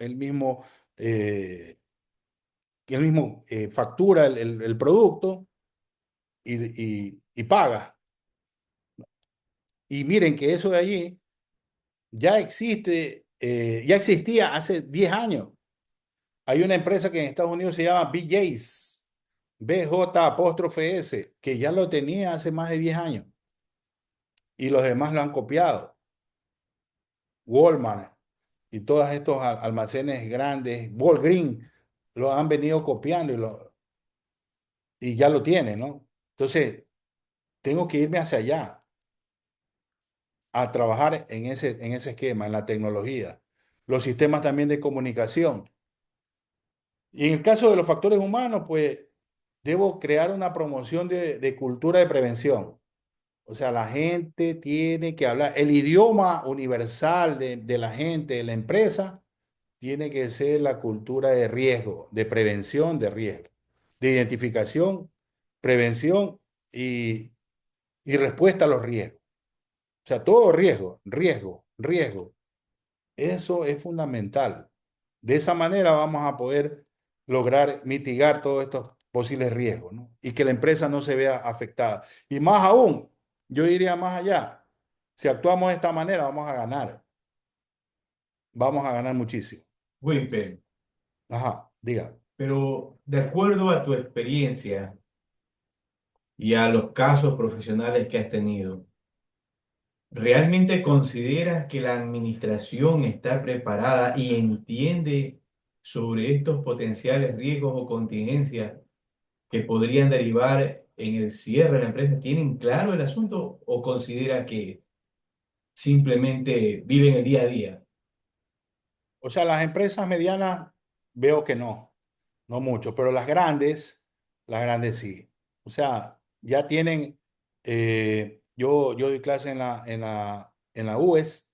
eh, factura el producto y paga. Y miren que eso de allí ya existe, ya existía hace 10 años. Hay una empresa que en Estados Unidos se llama BJ's, BJ apóstrofe S, que ya lo tenía hace más de 10 años y los demás lo han copiado. Walmart y todos estos almacenes grandes, Walgreens, lo han venido copiando y ya lo tienen, ¿no? Entonces, tengo que irme hacia allá a trabajar en ese esquema, en la tecnología, los sistemas también de comunicación. Y en el caso de los factores humanos, pues debo crear una promoción de cultura de prevención. O sea, la gente tiene que hablar, el idioma universal de la gente, de la empresa, tiene que ser la cultura de riesgo, de prevención de riesgo, de identificación, prevención y, y respuesta a los riesgos. O sea, todo riesgo, riesgo, riesgo. Eso es fundamental. De esa manera vamos a poder lograr mitigar todos estos posibles riesgos, ¿no? Y que la empresa no se vea afectada. Y más aún, yo iría más allá. Si actuamos de esta manera, vamos a ganar. Vamos a ganar muchísimo. Wimper, Ajá, diga. pero de acuerdo a tu experiencia y a los casos profesionales que has tenido, ¿realmente consideras que la administración está preparada y entiende sobre estos potenciales riesgos o contingencias que podrían derivar en el cierre de la empresa? ¿Tienen claro el asunto o considera que simplemente viven el día a día? O sea, las empresas medianas veo que no, no mucho, pero las grandes sí. O sea, ya tienen, yo doy clase en la UES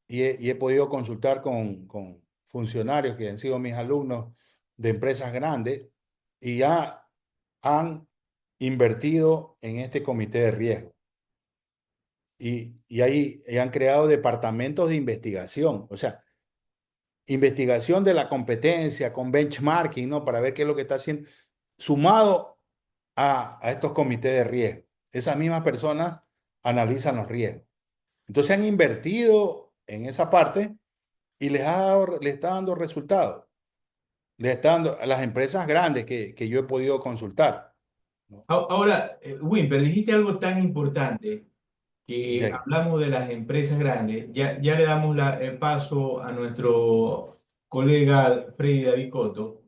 y he podido consultar con funcionarios que han sido mis alumnos de empresas grandes y ya han invertido en este comité de riesgo. Y ahí y han creado departamentos de investigación, o sea, investigación de la competencia con benchmarking, ¿no? Para ver qué es lo que está haciendo, sumado a estos comités de riesgo. Esas mismas personas analizan los riesgos. Entonces han invertido en esa parte y les está dando resultados. Les está dando a las empresas grandes que yo he podido consultar, ¿no? Ahora, Wimper, dijiste algo tan importante que Ok. hablamos de las empresas grandes. Ya le damos el paso a nuestro colega Freddy David Cotto.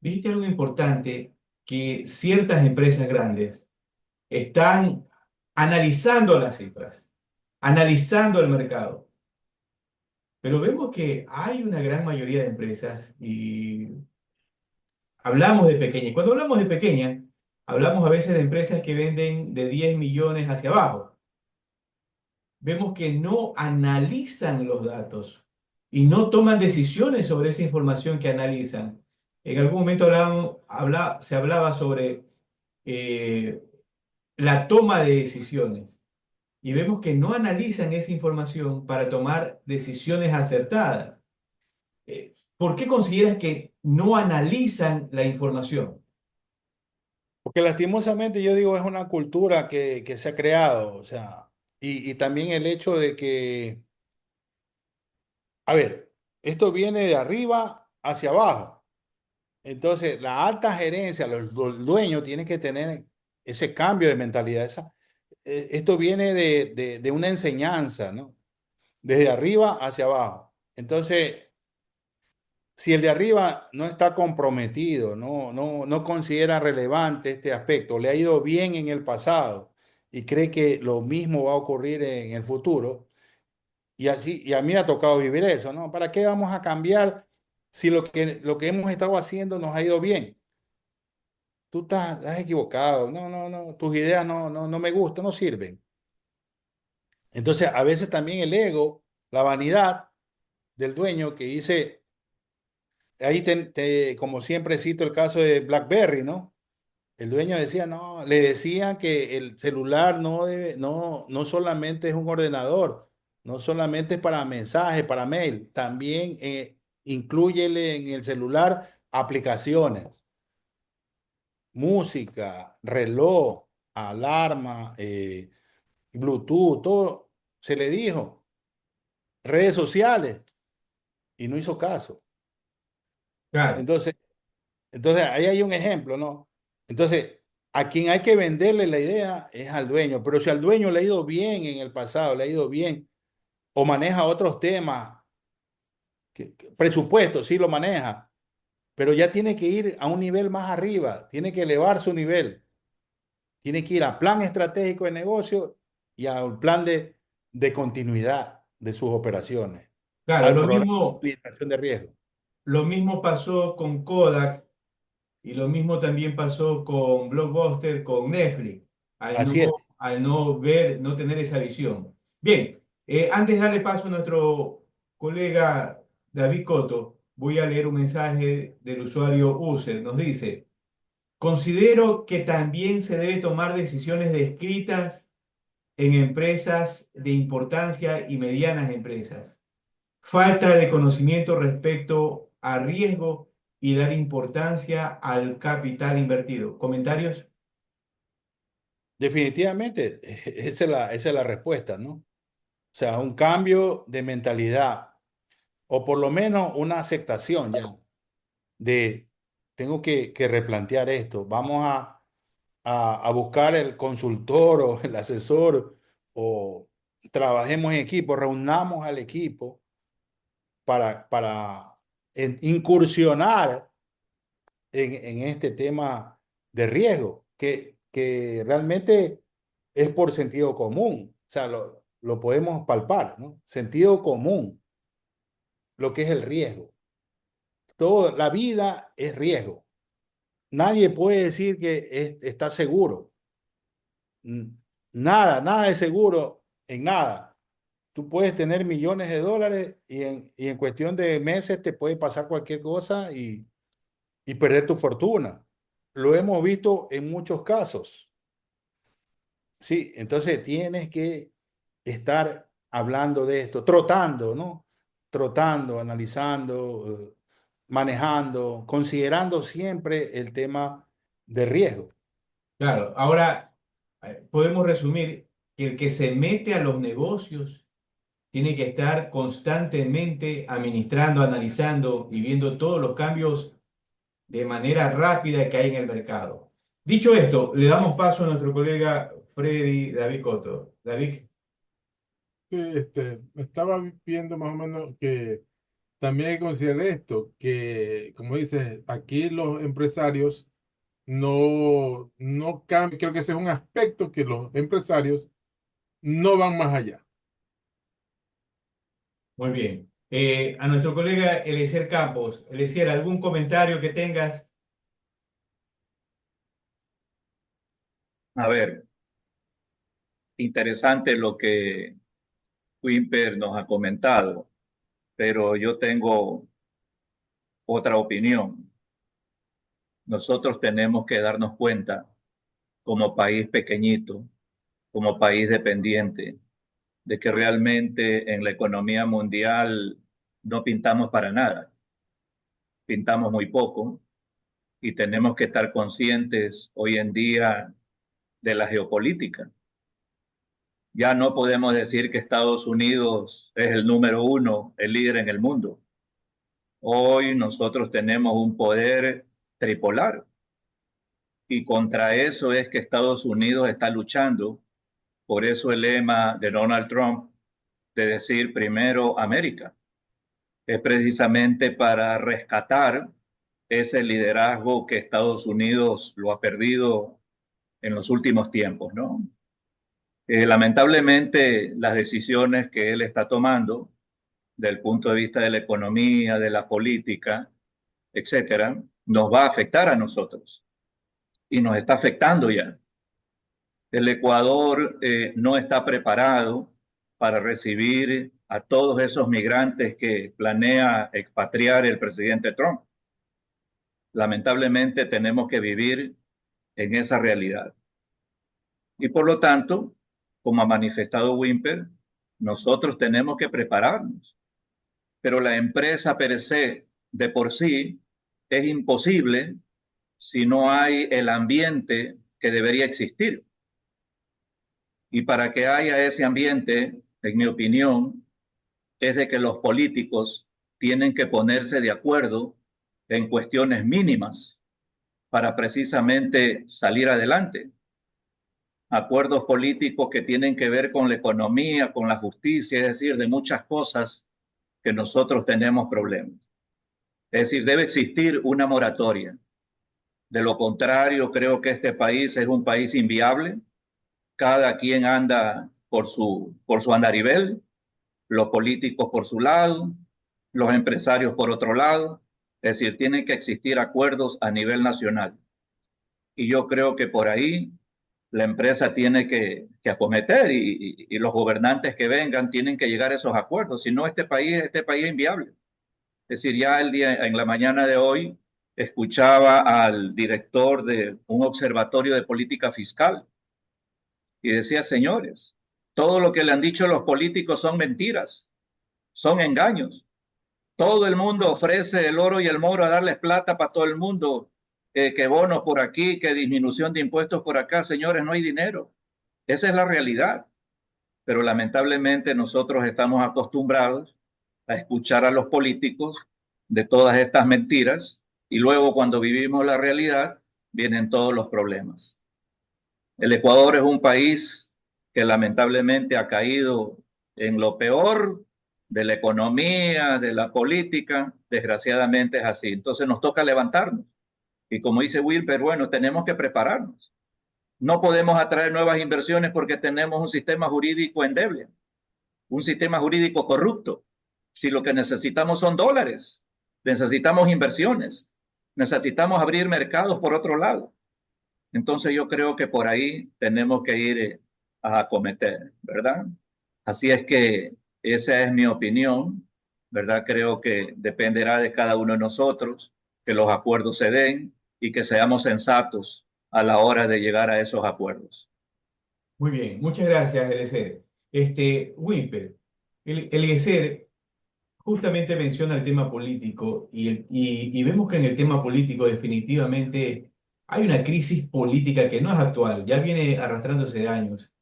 Dijiste algo importante, que ciertas empresas grandes están analizando las cifras, analizando el mercado. Pero vemos que hay una gran mayoría de empresas y hablamos de pequeñas. Cuando hablamos de pequeñas, hablamos a veces de empresas que venden de 10 millones hacia abajo. Vemos que no analizan los datos y no toman decisiones sobre esa información que analizan. En algún momento se hablaba sobre eh, la toma de decisiones y vemos que no analizan esa información para tomar decisiones acertadas. ¿Por qué consideras que no analizan la información? Porque lastimosamente yo digo es una cultura que se ha creado, o sea, y también el hecho de que, a ver, esto viene de arriba hacia abajo. Entonces, la alta gerencia, los dueños tienen que tener ese cambio de mentalidad. Esto viene de una enseñanza, ¿no? Desde arriba hacia abajo. Entonces, si el de arriba no está comprometido, no considera relevante este aspecto, le ha ido bien en el pasado y cree que lo mismo va a ocurrir en el futuro, y así, y a mí me ha tocado vivir eso, ¿no? ¿Para qué vamos a cambiar si lo que hemos estado haciendo nos ha ido bien? Tú estás equivocado, no, tus ideas no me gustan, no sirven. Entonces, a veces también el ego, la vanidad del dueño que dice, ahí como siempre cito el caso de BlackBerry, ¿no? El dueño decía, no, le decían que el celular no solamente es un ordenador, no solamente es para mensajes, para mail, también inclúyele en el celular aplicaciones, música, reloj, alarma, Bluetooth, todo se le dijo, redes sociales, y no hizo caso. Claro. Entonces, entonces ahí hay un ejemplo, ¿no? Entonces, a quien hay que venderle la idea es al dueño, pero si al dueño le ha ido bien en el pasado, le ha ido bien, o maneja otros temas, presupuesto, sí lo maneja, pero ya tiene que ir a un nivel más arriba, tiene que elevar su nivel, tiene que ir a plan estratégico de negocio y al plan de continuidad de sus operaciones, Claro, al programa de administración de riesgo. lo mismo pasó con Kodak y lo mismo también pasó con Blockbuster, con Netflix, Así es. al no ver, no tener esa visión. Bien, antes de darle paso a nuestro colega David Coto, voy a leer un mensaje del usuario User. Nos dice, considero que también se debe tomar decisiones descritas en empresas de importancia y medianas empresas. Falta de conocimiento respecto a riesgo y dar importancia al capital invertido. ¿Comentarios? Definitivamente, esa es la respuesta, ¿no? O sea, un cambio de mentalidad o por lo menos una aceptación ya de tengo que replantear esto. Vamos a buscar el consultor o el asesor o trabajemos en equipo, reunamos al equipo para incursionar en este tema de riesgo, que realmente es por sentido común. O sea, lo podemos palpar, ¿no? Sentido común, lo que es el riesgo. Toda la vida es riesgo. Nadie puede decir que está seguro. Nada es seguro en nada. Tú puedes tener millones de dólares y en cuestión de meses te puede pasar cualquier cosa y perder tu fortuna. Lo hemos visto en muchos casos. Sí, entonces tienes que estar hablando de esto, trotando, ¿no? Trotando, analizando, manejando, considerando siempre el tema de riesgo. Claro, ahora podemos resumir que el que se mete a los negocios tiene que estar constantemente administrando, analizando y viendo todos los cambios de manera rápida que hay en el mercado. Dicho esto, le damos paso a nuestro colega Freddy David Coto. David. Sí, estaba viendo más o menos que también hay que considerar esto, que como dices, aquí los empresarios no cambian, creo que ese es un aspecto que los empresarios no van más allá. Muy bien. A nuestro colega Eliezer Campos. Eliezer, ¿algún comentario que tengas? A ver, interesante lo que Wimper nos ha comentado, pero yo tengo otra opinión. Nosotros tenemos que darnos cuenta, como país pequeñito, como país dependiente, de que realmente en la economía mundial no pintamos para nada, pintamos muy poco y tenemos que estar conscientes hoy en día de la geopolítica. Ya no podemos decir que Estados Unidos es el número uno, el líder en el mundo. Hoy nosotros tenemos un poder tripolar y contra eso es que Estados Unidos está luchando. Por eso el lema de Donald Trump de decir primero América es precisamente para rescatar ese liderazgo que Estados Unidos lo ha perdido en los últimos tiempos, ¿no? Lamentablemente las decisiones que él está tomando del punto de vista de la economía, de la política, etcétera, nos va a afectar a nosotros y nos está afectando ya. El Ecuador no está preparado para recibir a todos esos migrantes que planea expatriar el presidente Trump. Lamentablemente tenemos que vivir en esa realidad. Y por lo tanto, como ha manifestado Wimper, nosotros tenemos que prepararnos. Pero la empresa per se, de por sí, es imposible si no hay el ambiente que debería existir. Y para que haya ese ambiente, en mi opinión, es de que los políticos tienen que ponerse de acuerdo en cuestiones mínimas para precisamente salir adelante. acuerdos políticos que tienen que ver con la economía, con la justicia, es decir, de muchas cosas que nosotros tenemos problemas. Es decir, debe existir una moratoria. De lo contrario, creo que este país es un país inviable. Cada quien anda por su andarivel, los políticos por su lado, los empresarios por otro lado. Es decir, tienen que existir acuerdos a nivel nacional. Y yo creo que por ahí la empresa tiene que acometer y los gobernantes que vengan tienen que llegar a esos acuerdos. Si no, este país es inviable. Es decir, ya en la mañana de hoy escuchaba al director de un observatorio de política fiscal y decía, señores, todo lo que le han dicho los políticos son mentiras, son engaños. Todo el mundo ofrece el oro y el moro a darles plata para todo el mundo, que bonos por aquí, que disminución de impuestos por acá. Señores, no hay dinero. Esa es la realidad. Pero lamentablemente nosotros estamos acostumbrados a escuchar a los políticos de todas estas mentiras y luego cuando vivimos la realidad vienen todos los problemas. El Ecuador es un país que lamentablemente ha caído en lo peor de la economía, de la política, desgraciadamente es así. Entonces nos toca levantarnos. Y como dice Wilber, bueno, tenemos que prepararnos. No podemos atraer nuevas inversiones porque tenemos un sistema jurídico endeble, un sistema jurídico corrupto. Si lo que necesitamos son dólares, necesitamos inversiones, necesitamos abrir mercados por otro lado. Entonces yo creo que por ahí tenemos que ir a acometer, ¿verdad? Así es que esa es mi opinión, ¿verdad? Creo que dependerá de cada uno de nosotros que los acuerdos se den y que seamos sensatos a la hora de llegar a esos acuerdos. Muy bien, muchas gracias, Eliezer. Wimper, Eliezer justamente menciona el tema político y vemos que en el tema político definitivamente hay una crisis política que no es actual, ya viene arrastrándose de años,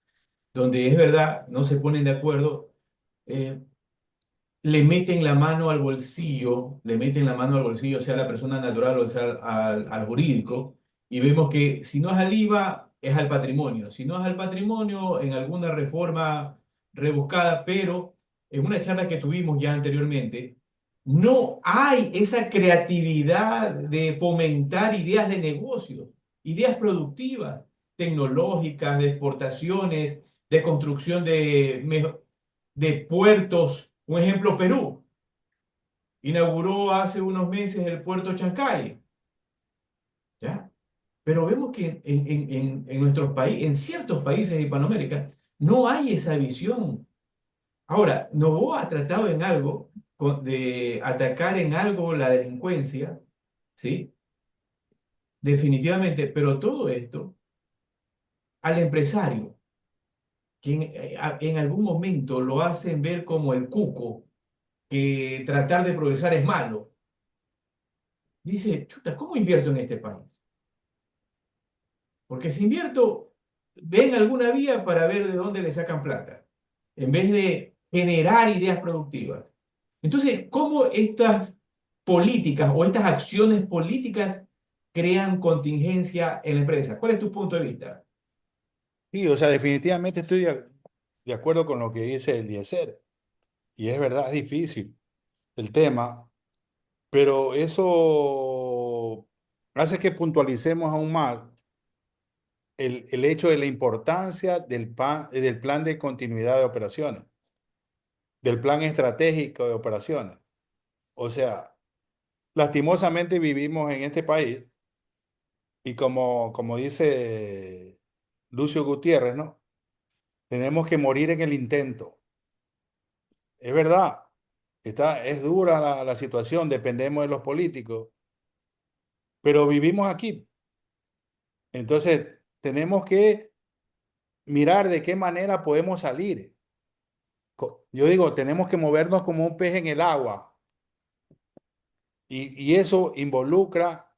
donde es verdad, no se ponen de acuerdo, eh, le meten la mano al bolsillo, le meten la mano al bolsillo, sea la persona natural o sea al jurídico, y vemos que si no es al IVA, es al patrimonio. Si no es al patrimonio, en alguna reforma rebuscada, pero en una charla que tuvimos ya anteriormente, no hay esa creatividad de fomentar ideas de negocios, ideas productivas, tecnológicas, de exportaciones, de construcción de puertos. Un ejemplo, Perú inauguró hace unos meses el puerto Chancay, ¿ya? Pero vemos que en nuestros países, en ciertos países de Hispanoamérica, no hay esa visión. Ahora, Noboa ha tratado en algo de atacar en algo la delincuencia, ¿sí? Definitivamente, pero todo esto al empresario, que en algún momento lo hacen ver como el cuco, que tratar de progresar es malo. Dice, chuta, ¿cómo invierto en este país? Porque si invierto, ven alguna vía para ver de dónde le sacan plata, en vez de generar ideas productivas. Entonces, ¿cómo estas políticas o estas acciones políticas crean contingencia en la empresa? ¿Cuál es tu punto de vista? Sí, o sea, definitivamente estoy de acuerdo con lo que dice Eliezer. Y es verdad, es difícil el tema, pero eso hace que puntualicemos aún más el hecho de la importancia del plan de continuidad de operaciones, del plan estratégico de operaciones. O sea, lastimosamente vivimos en este país y como dice Lucio Gutiérrez, ¿no? Tenemos que morir en el intento. Es verdad, es dura la situación, dependemos de los políticos, pero vivimos aquí. Entonces, tenemos que mirar de qué manera podemos salir. Yo digo, tenemos que movernos como un pez en el agua y eso involucra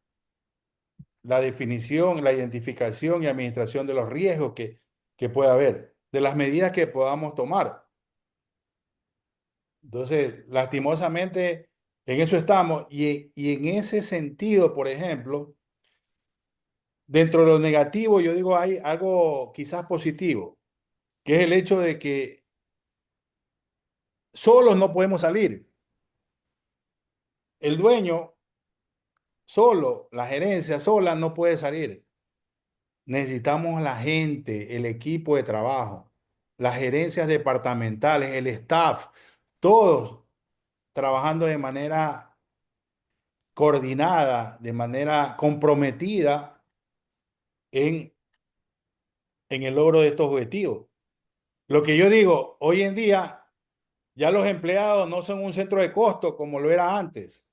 la definición, la identificación y administración de los riesgos que pueda haber, de las medidas que podamos tomar. Entonces, lastimosamente, en eso estamos y en ese sentido, por ejemplo, Dentro de lo negativo, yo digo, hay algo quizás positivo, que es el hecho de que solos no podemos salir. El dueño solo, la gerencia sola no puede salir. Necesitamos la gente, el equipo de trabajo, las gerencias departamentales, el staff, todos trabajando de manera coordinada, de manera comprometida en, en el logro de estos objetivos. Lo que yo digo, hoy en día ya los empleados no son un centro de costo como lo era antes.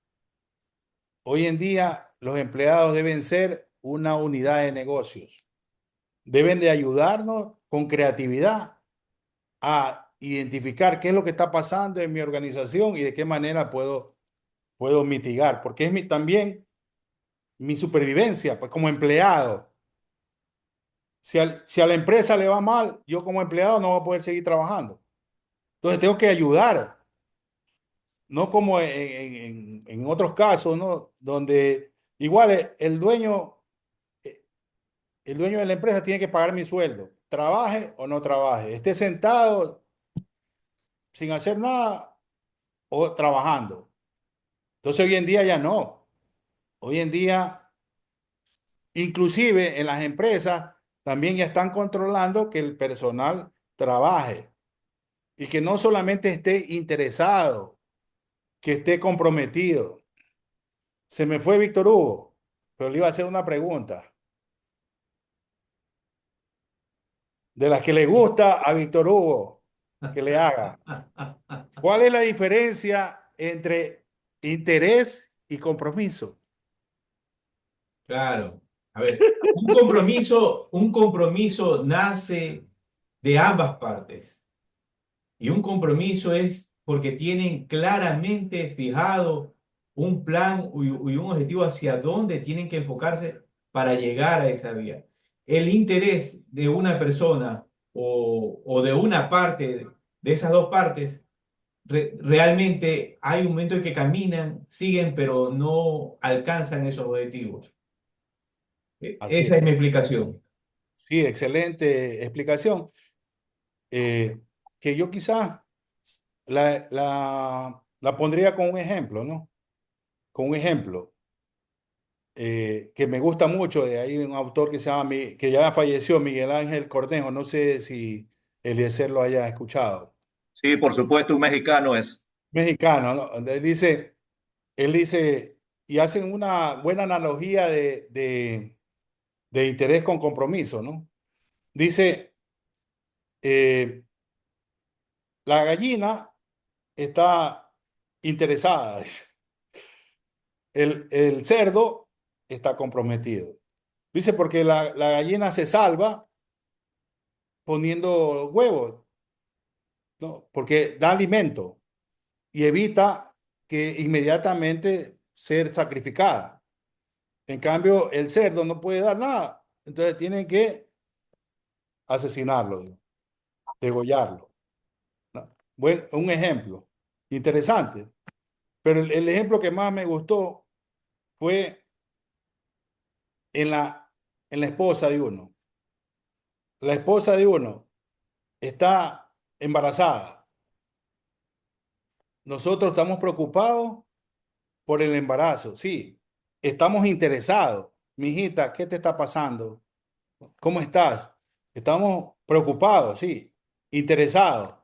Hoy en día los empleados deben ser una unidad de negocios. Deben de ayudarnos con creatividad a identificar qué es lo que está pasando en mi organización y de qué manera puedo mitigar, porque es también mi supervivencia, pues como empleado. Si a la empresa le va mal, yo como empleado no voy a poder seguir trabajando. Entonces tengo que ayudar, no como en otros casos, ¿no? Donde igual el dueño de la empresa tiene que pagar mi sueldo, trabaje o no trabaje, esté sentado sin hacer nada o trabajando. Entonces hoy en día ya no. Hoy en día, inclusive en las empresas, también ya están controlando que el personal trabaje y que no solamente esté interesado, que esté comprometido. Se me fue Víctor Hugo, pero le iba a hacer una pregunta. De las que le gusta a Víctor Hugo que le haga. ¿Cuál es la diferencia entre interés y compromiso? Claro. A ver, un compromiso nace de ambas partes. Y un compromiso es porque tienen claramente fijado un plan y un objetivo hacia dónde tienen que enfocarse para llegar a esa vía. El interés de una persona o de una parte de esas dos partes, realmente hay un momento en que caminan, siguen, pero no alcanzan esos objetivos. Así Esa es mi es. explicación. Sí, excelente explicación. Eh, que yo quizás la pondría con un ejemplo, ¿no? Con un ejemplo que me gusta mucho. De ahí un autor que se llama, que ya falleció, Miguel Ángel Cornejo. No sé si Eliezer lo haya escuchado. Sí, por supuesto, un mexicano es. Mexicano, ¿no? Él dice, y hacen una buena analogía de interés con compromiso, ¿no? Dice, eh, la gallina está interesada, dice. El cerdo está comprometido. Dice, porque la gallina se salva poniendo huevos, ¿no? Porque da alimento y evita que inmediatamente ser sacrificada. En cambio, el cerdo no puede dar nada. Entonces tienen que asesinarlo, degollarlo, ¿no? Bueno, un ejemplo interesante. Pero el ejemplo que más me gustó fue en en la esposa de uno. La esposa de uno está embarazada. Nosotros estamos preocupados por el embarazo. Sí, estamos interesados. Mijita, ¿qué te está pasando? ¿Cómo estás? Estamos preocupados, sí, interesados.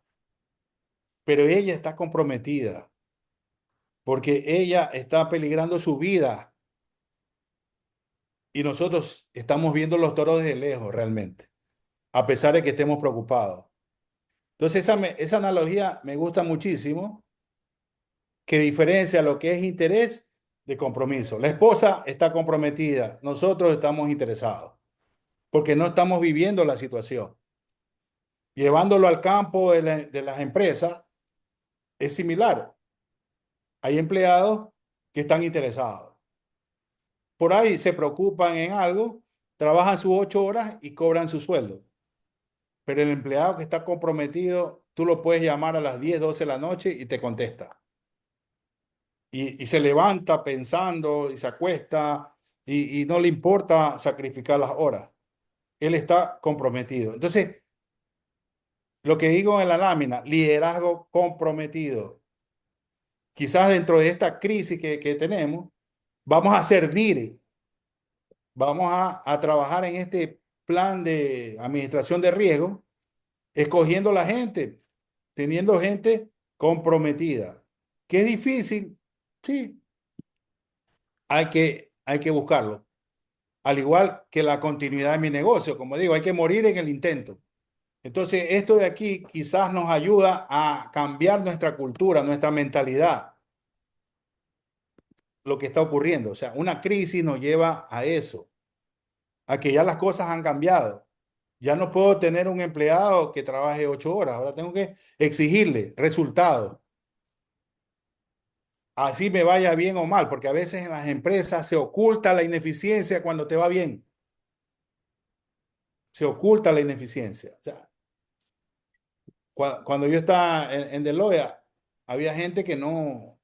Pero ella está comprometida porque ella está peligrando su vida y nosotros estamos viendo los toros desde lejos realmente, a pesar de que estemos preocupados. Entonces esa analogía me gusta muchísimo, que diferencia lo que es interés de compromiso. La esposa está comprometida, nosotros estamos interesados, porque no estamos viviendo la situación. Llevándolo al campo de las empresas es similar. Hay empleados que están interesados. Por ahí se preocupan en algo, trabajan sus 8 horas y cobran su sueldo. Pero el empleado que está comprometido, tú lo puedes llamar a las 10 12 de la noche y te contesta. Y se levanta pensando y se acuesta y no le importa sacrificar las horas. Él está comprometido. Entonces, lo que digo en la lámina, liderazgo comprometido. Quizás dentro de esta crisis que tenemos, vamos a servir, vamos a trabajar en este plan de administración de riesgo, escogiendo la gente, teniendo gente comprometida. ¿Que es difícil? Sí, hay que buscarlo. Al igual que la continuidad de mi negocio, como digo, hay que morir en el intento. Entonces, esto de aquí quizás nos ayuda a cambiar nuestra cultura, nuestra mentalidad, lo que está ocurriendo. O sea, una crisis nos lleva a eso, a que ya las cosas han cambiado. Ya no puedo tener un empleado que trabaje 8 horas, ahora tengo que exigirle resultados. Así me vaya bien o mal, porque a veces en las empresas se oculta la ineficiencia cuando te va bien. Se oculta la ineficiencia. O sea, cuando yo estaba en Deloitte, había gente que no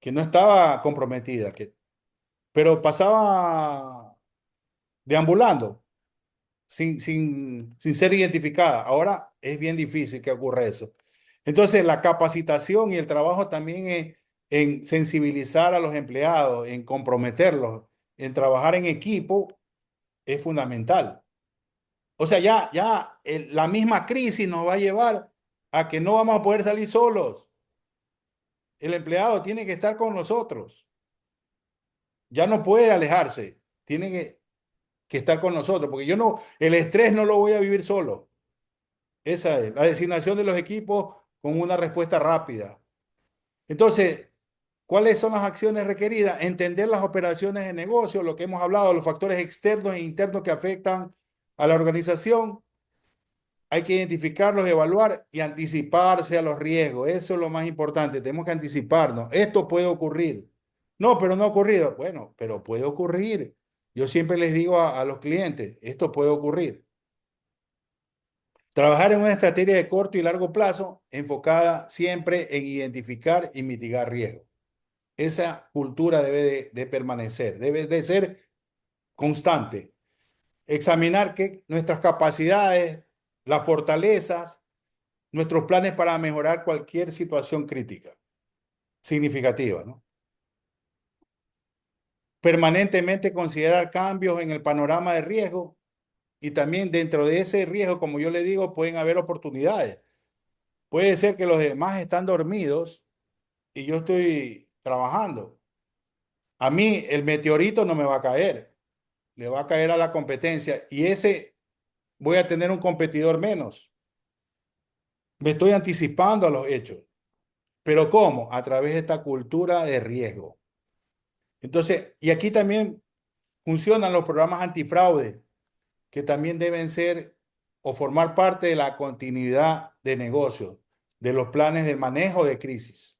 estaba comprometida, pero pasaba deambulando sin ser identificada. Ahora es bien difícil que ocurra eso. Entonces, la capacitación y el trabajo también en sensibilizar a los empleados, en comprometerlos, en trabajar en equipo, es fundamental. O sea, ya la misma crisis nos va a llevar a que no vamos a poder salir solos. El empleado tiene que estar con nosotros. Ya no puede alejarse. Tiene que estar con nosotros, porque el estrés no lo voy a vivir solo. Esa es la designación de los equipos con una respuesta rápida. Entonces, ¿cuáles son las acciones requeridas? Entender las operaciones de negocio, lo que hemos hablado, los factores externos e internos que afectan a la organización. Hay que identificarlos, evaluar y anticiparse a los riesgos. Eso es lo más importante. Tenemos que anticiparnos. Esto puede ocurrir. No, pero no ha ocurrido. Bueno, pero puede ocurrir. Yo siempre les digo a los clientes, esto puede ocurrir. Trabajar en una estrategia de corto y largo plazo enfocada siempre en identificar y mitigar riesgos. Esa cultura debe de permanecer, debe de ser constante. Examinar nuestras capacidades, las fortalezas, nuestros planes para mejorar cualquier situación crítica, significativa, ¿no? Permanentemente considerar cambios en el panorama de riesgo y también dentro de ese riesgo, como yo le digo, pueden haber oportunidades. Puede ser que los demás están dormidos y yo estoy trabajando. A mí el meteorito no me va a caer, le va a caer a la competencia y ese voy a tener un competidor menos. Me estoy anticipando a los hechos. ¿Pero cómo? A través de esta cultura de riesgo. Entonces, y aquí también funcionan los programas antifraude, que también deben ser o formar parte de la continuidad de negocio, de los planes de manejo de crisis.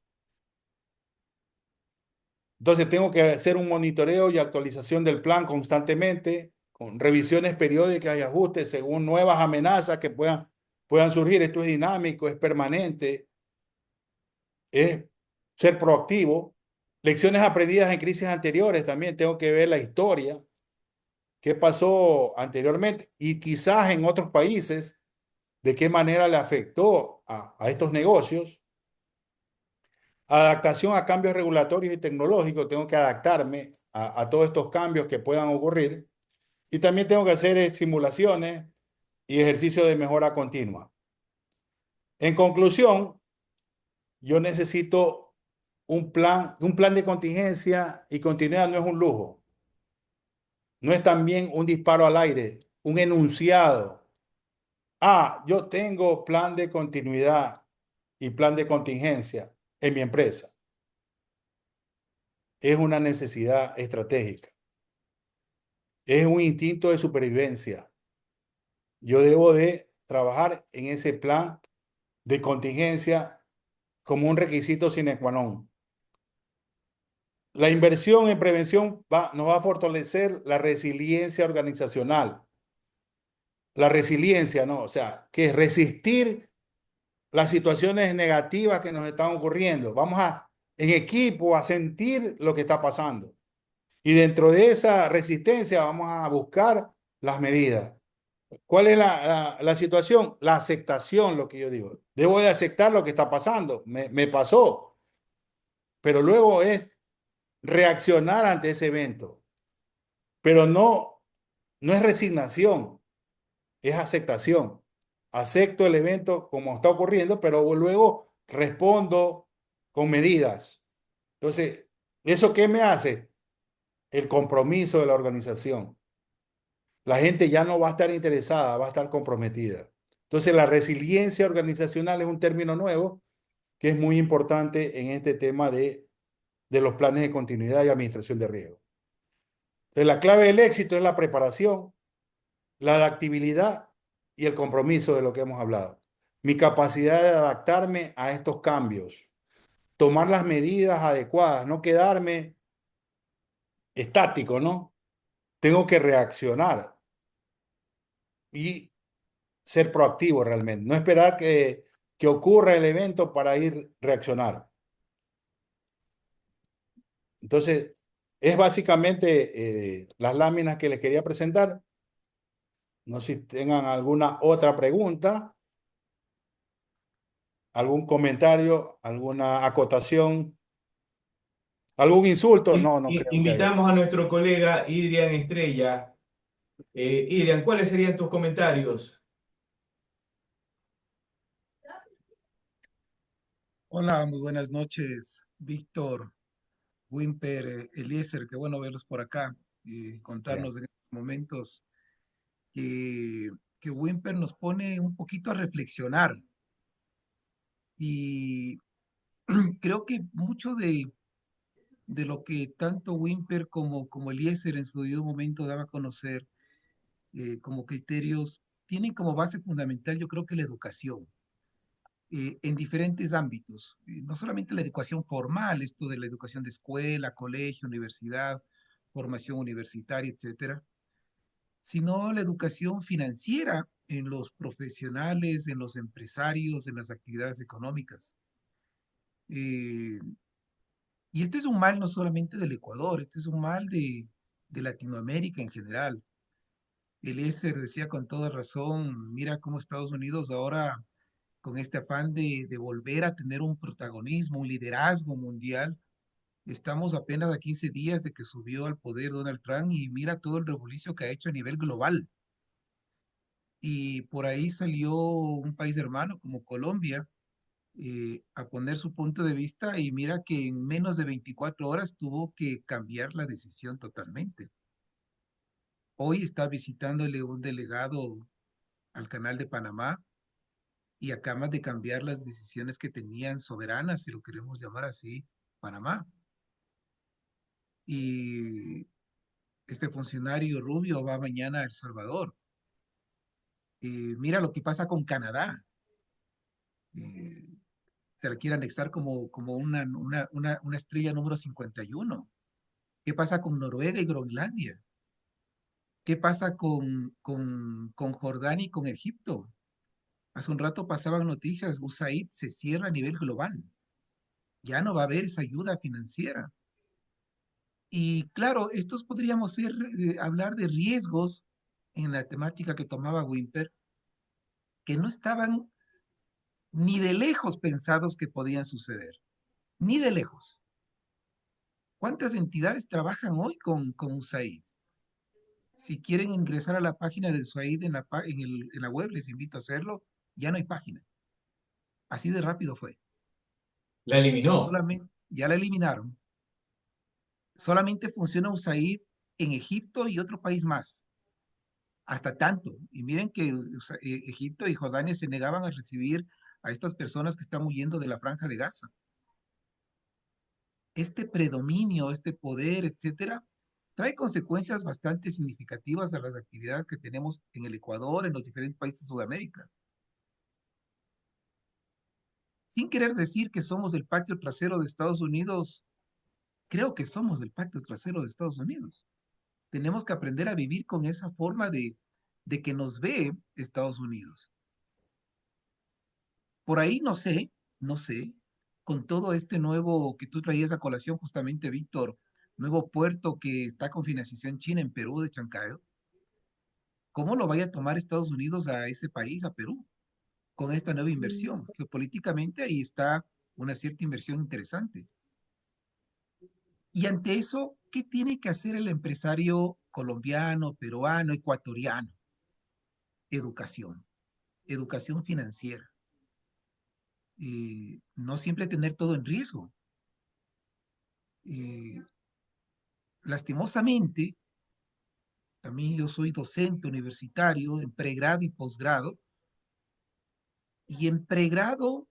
Entonces, tengo que hacer un monitoreo y actualización del plan constantemente, con revisiones periódicas y ajustes según nuevas amenazas que puedan surgir. Esto es dinámico, es permanente, es ser proactivo. Lecciones aprendidas en crisis anteriores, también tengo que ver la historia, qué pasó anteriormente y quizás en otros países, de qué manera le afectó a estos negocios. Adaptación a cambios regulatorios y tecnológicos, tengo que adaptarme a todos estos cambios que puedan ocurrir. Y también tengo que hacer simulaciones y ejercicios de mejora continua. En conclusión, yo necesito un plan de contingencia y continuidad no es un lujo. No es también un disparo al aire, un enunciado. Yo tengo plan de continuidad y plan de contingencia en mi empresa. Es una necesidad estratégica. Es un instinto de supervivencia. Yo debo de trabajar en ese plan de contingencia como un requisito sine qua non. La inversión en prevención nos va a fortalecer la resiliencia organizacional. La resiliencia, ¿no? O sea, que es resistir las situaciones negativas que nos están ocurriendo. Vamos en equipo a sentir lo que está pasando Y dentro de esa resistencia vamos a buscar las medidas. ¿Cuál es la situación? La aceptación, lo que yo digo. Debo de aceptar lo que está pasando. Me pasó. Pero luego es reaccionar ante ese evento. Pero no es resignación, es aceptación. Acepto el evento como está ocurriendo, pero luego respondo con medidas. Entonces, ¿eso qué me hace? El compromiso de la organización. La gente ya no va a estar interesada, va a estar comprometida. Entonces, la resiliencia organizacional es un término nuevo que es muy importante en este tema de los planes de continuidad y administración de riesgo. Entonces, la clave del éxito es la preparación, la adaptabilidad y el compromiso de lo que hemos hablado. Mi capacidad de adaptarme a estos cambios, tomar las medidas adecuadas, no quedarme estático, ¿no? Tengo que reaccionar y ser proactivo realmente, no esperar que ocurra el evento para ir reaccionar. Entonces, es básicamente las láminas que les quería presentar. No sé si tengan alguna otra pregunta, algún comentario, alguna acotación, algún insulto. No, no creo que haya. Invitamos a nuestro colega Idrian Estrella. Idrian, ¿cuáles serían tus comentarios? Hola, muy buenas noches, Víctor, Wimper, Eliezer, qué bueno verlos por acá y Bien. contarnos en estos momentos que Wimper nos pone un poquito a reflexionar y creo que mucho de lo que tanto Wimper como Eliezer en su debido momento daba a conocer como criterios tienen como base fundamental, yo creo que la educación. En diferentes ámbitos, no solamente la educación formal, esto de la educación de escuela, colegio, universidad, formación universitaria, etcétera, sino la educación financiera en los profesionales, en los empresarios, en las actividades económicas. Eh, y este es un mal no solamente del Ecuador, este es un mal de Latinoamérica en general. Eliezer decía con toda razón, mira cómo Estados Unidos ahora con este afán de volver a tener un protagonismo, un liderazgo mundial. Estamos apenas a 15 días de que subió al poder Donald Trump y mira todo el revolucio que ha hecho a nivel global. Y por ahí salió un país hermano como Colombia a poner su punto de vista y mira que en menos de 24 horas tuvo que cambiar la decisión totalmente. Hoy está visitándole un delegado al canal de Panamá y acaban de cambiar las decisiones que tenían soberanas, si lo queremos llamar así, Panamá. Y este funcionario rubio va mañana a El Salvador. Mira lo que pasa con Canadá. Eh, Se la quiere anexar como una estrella número 51. ¿Qué pasa con Noruega y Groenlandia? ¿Qué pasa con Jordania y con Egipto? Hace un rato pasaban noticias, USAID se cierra a nivel global. Ya no va a haber esa ayuda financiera. Y claro, estos podríamos hablar de riesgos en la temática que tomaba Wimper, que no estaban ni de lejos pensados que podían suceder, ni de lejos. ¿Cuántas entidades trabajan hoy con USAID? Si quieren ingresar a la página de USAID en la web, les invito a hacerlo, ya no hay página. Así de rápido fue. La eliminó. Solamente, ya la eliminaron. Solamente funciona USAID en Egipto y otro país más. Hasta tanto. Y miren que Egipto y Jordania se negaban a recibir a estas personas que están huyendo de la franja de Gaza. Este predominio, este poder, etcétera, trae consecuencias bastante significativas a las actividades que tenemos en el Ecuador, en los diferentes países de Sudamérica. Sin querer decir que somos el patio trasero de Estados Unidos, creo que somos el patio trasero de Estados Unidos. Tenemos que aprender a vivir con esa forma de que nos ve Estados Unidos. Por ahí no sé, con todo este nuevo que tú traías a colación justamente, Víctor, nuevo puerto que está con financiación china en Perú de Chancayo, ¿cómo lo vaya a tomar Estados Unidos a ese país, a Perú, con esta nueva inversión? Geopolíticamente ahí está una cierta inversión interesante. Y ante eso, ¿qué tiene que hacer el empresario colombiano, peruano, ecuatoriano? Educación, educación financiera. No siempre tener todo en riesgo. Lastimosamente, también yo soy docente universitario en pregrado y posgrado, y en pregrado,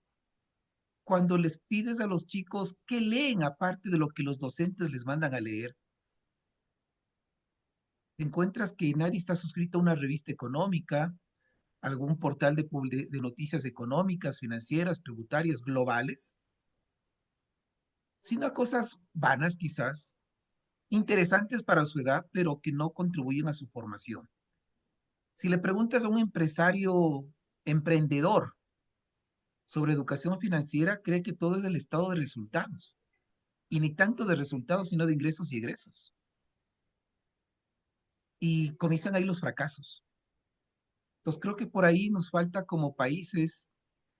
cuando les pides a los chicos que leen aparte de lo que los docentes les mandan a leer, encuentras que nadie está suscrito a una revista económica, algún portal de noticias económicas, financieras, tributarias, globales, sino a cosas vanas quizás, interesantes para su edad, pero que no contribuyen a su formación. Si le preguntas a un empresario emprendedor sobre educación financiera, cree que todo es el estado de resultados. Y ni tanto de resultados, sino de ingresos y egresos. Y comienzan ahí los fracasos. Entonces creo que por ahí nos falta como países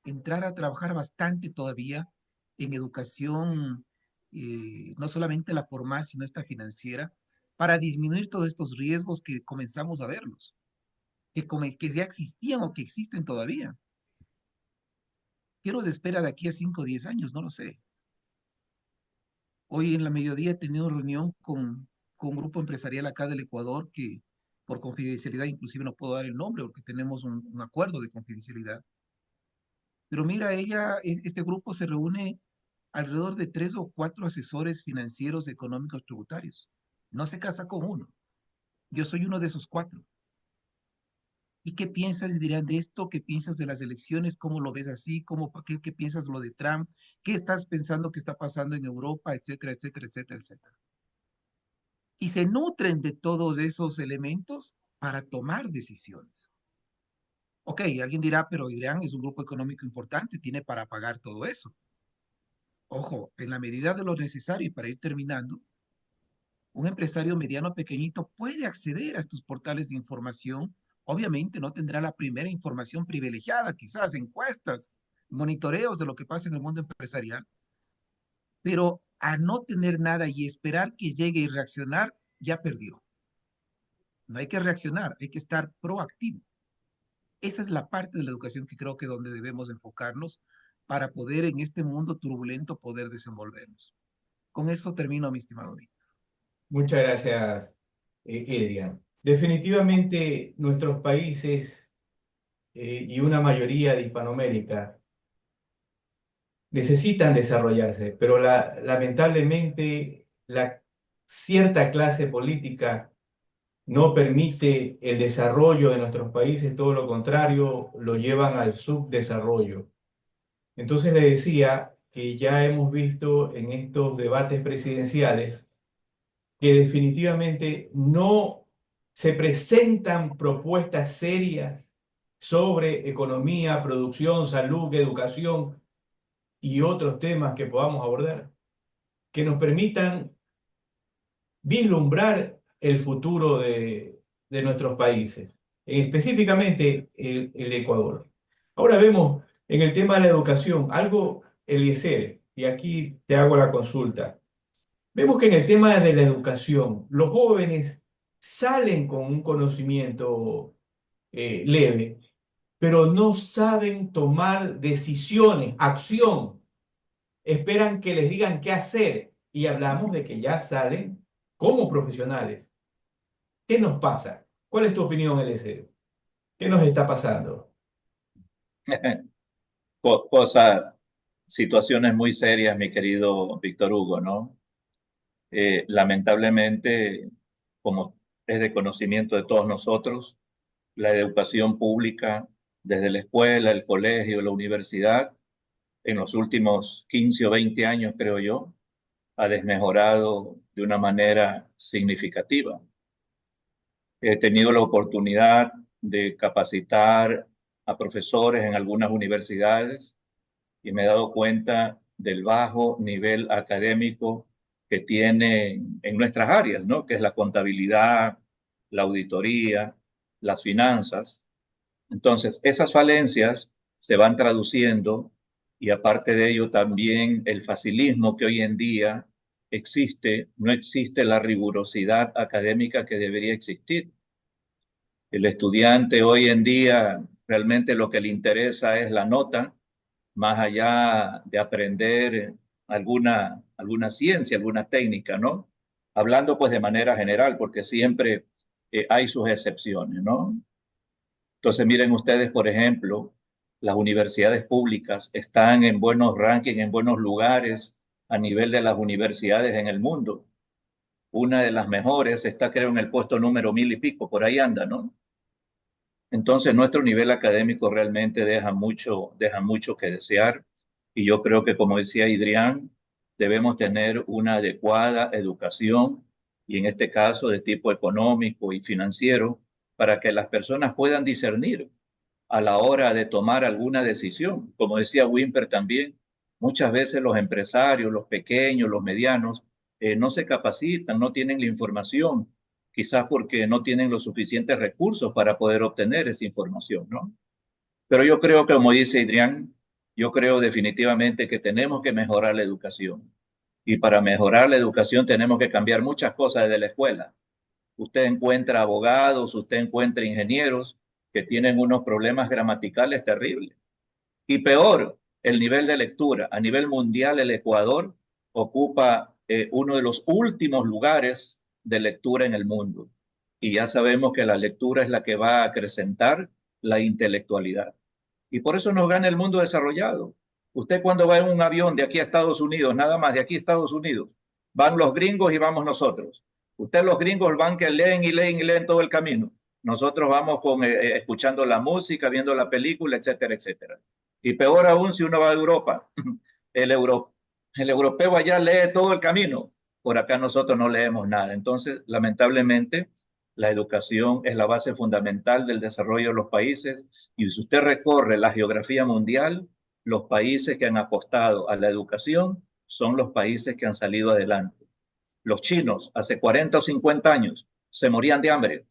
entrar a trabajar bastante todavía en educación, no solamente la formal, sino esta financiera, para disminuir todos estos riesgos que comenzamos a verlos, que ya existían o que existen todavía. ¿Qué nos espera de aquí a 5 o 10 años? No lo sé. Hoy en la mediodía he tenido reunión con un grupo empresarial acá del Ecuador que por confidencialidad inclusive no puedo dar el nombre porque tenemos un acuerdo de confidencialidad. Pero mira, este grupo se reúne alrededor de 3 o 4 asesores financieros, económicos, tributarios. No se casa con uno. Yo soy uno de esos 4. ¿Y qué piensas, dirán, de esto? ¿Qué piensas de las elecciones? ¿Cómo lo ves así? ¿Qué piensas de lo de Trump? ¿Qué estás pensando que está pasando en Europa? Etcétera, etcétera, etcétera, etcétera. Y se nutren de todos esos elementos para tomar decisiones. Ok, alguien dirá, pero Irán es un grupo económico importante, tiene para pagar todo eso. Ojo, en la medida de lo necesario y para ir terminando, un empresario mediano pequeñito puede acceder a estos portales de información. Obviamente no tendrá la primera información privilegiada, quizás encuestas, monitoreos de lo que pasa en el mundo empresarial, pero a no tener nada y esperar que llegue y reaccionar, ya perdió. No hay que reaccionar, hay que estar proactivo. Esa es la parte de la educación que creo que donde debemos enfocarnos para poder en este mundo turbulento poder desenvolvernos. Con eso termino, mi estimado Víctor. Muchas gracias, Adrián. Definitivamente nuestros países y una mayoría de Hispanoamérica necesitan desarrollarse, pero lamentablemente la cierta clase política no permite el desarrollo de nuestros países, todo lo contrario, lo llevan al subdesarrollo. Entonces le decía que ya hemos visto en estos debates presidenciales que definitivamente no se presentan propuestas serias sobre economía, producción, salud, educación y otros temas que podamos abordar, que nos permitan vislumbrar el futuro de nuestros países, específicamente el Ecuador. Ahora vemos en el tema de la educación algo, Eliezer, y aquí te hago la consulta. Vemos que en el tema de la educación, los jóvenes salen con un conocimiento leve, pero no saben tomar decisiones, acción. Esperan que les digan qué hacer y hablamos de que ya salen como profesionales. ¿Qué nos pasa? ¿Cuál es tu opinión, Eliezer? ¿Qué nos está pasando? Cosas, situaciones muy serias, mi querido Víctor Hugo, ¿no? Lamentablemente, como es de conocimiento de todos nosotros, la educación pública, desde la escuela, el colegio, la universidad, en los últimos 15 o 20 años, creo yo, ha desmejorado de una manera significativa. He tenido la oportunidad de capacitar a profesores en algunas universidades y me he dado cuenta del bajo nivel académico que tienen en nuestras áreas, ¿no? Que es la contabilidad, la auditoría, las finanzas. Entonces, esas falencias se van traduciendo y aparte de ello también el facilismo que hoy en día existe, no existe la rigurosidad académica que debería existir. El estudiante hoy en día realmente lo que le interesa es la nota, más allá de aprender alguna ciencia, alguna técnica, ¿no? Hablando pues de manera general, porque siempre hay sus excepciones, ¿no? Entonces, miren ustedes, por ejemplo, las universidades públicas están en buenos rankings, en buenos lugares a nivel de las universidades en el mundo. Una de las mejores está, creo, en el puesto número 1000 y pico, por ahí anda, ¿no? Entonces, nuestro nivel académico realmente deja mucho que desear. Y yo creo que, como decía Adrián, debemos tener una adecuada educación, y en este caso de tipo económico y financiero, para que las personas puedan discernir a la hora de tomar alguna decisión. Como decía Wimper también, muchas veces los empresarios, los pequeños, los medianos, no se capacitan, no tienen la información, quizás porque no tienen los suficientes recursos para poder obtener esa información, ¿no? Pero yo creo que, como dice Adrián, yo creo definitivamente que tenemos que mejorar la educación. Y para mejorar la educación tenemos que cambiar muchas cosas desde la escuela. Usted encuentra abogados, usted encuentra ingenieros que tienen unos problemas gramaticales terribles. Y peor, el nivel de lectura. A nivel mundial, el Ecuador ocupa uno de los últimos lugares de lectura en el mundo. Y ya sabemos que la lectura es la que va a acrecentar la intelectualidad. Y por eso nos gana el mundo desarrollado. Usted cuando va en un avión de aquí a Estados Unidos, nada más de aquí a Estados Unidos, van los gringos y vamos nosotros. Usted los gringos van que leen y leen y leen todo el camino. Nosotros vamos escuchando la música, viendo la película, etcétera, etcétera. Y peor aún si uno va a Europa. El, euro, el europeo allá lee todo el camino. Por acá nosotros no leemos nada. Entonces, lamentablemente, la educación es la base fundamental del desarrollo de los países. Y si usted recorre la geografía mundial, los países que han apostado a la educación son los países que han salido adelante. Los chinos, hace 40 o 50 años, se morían de hambre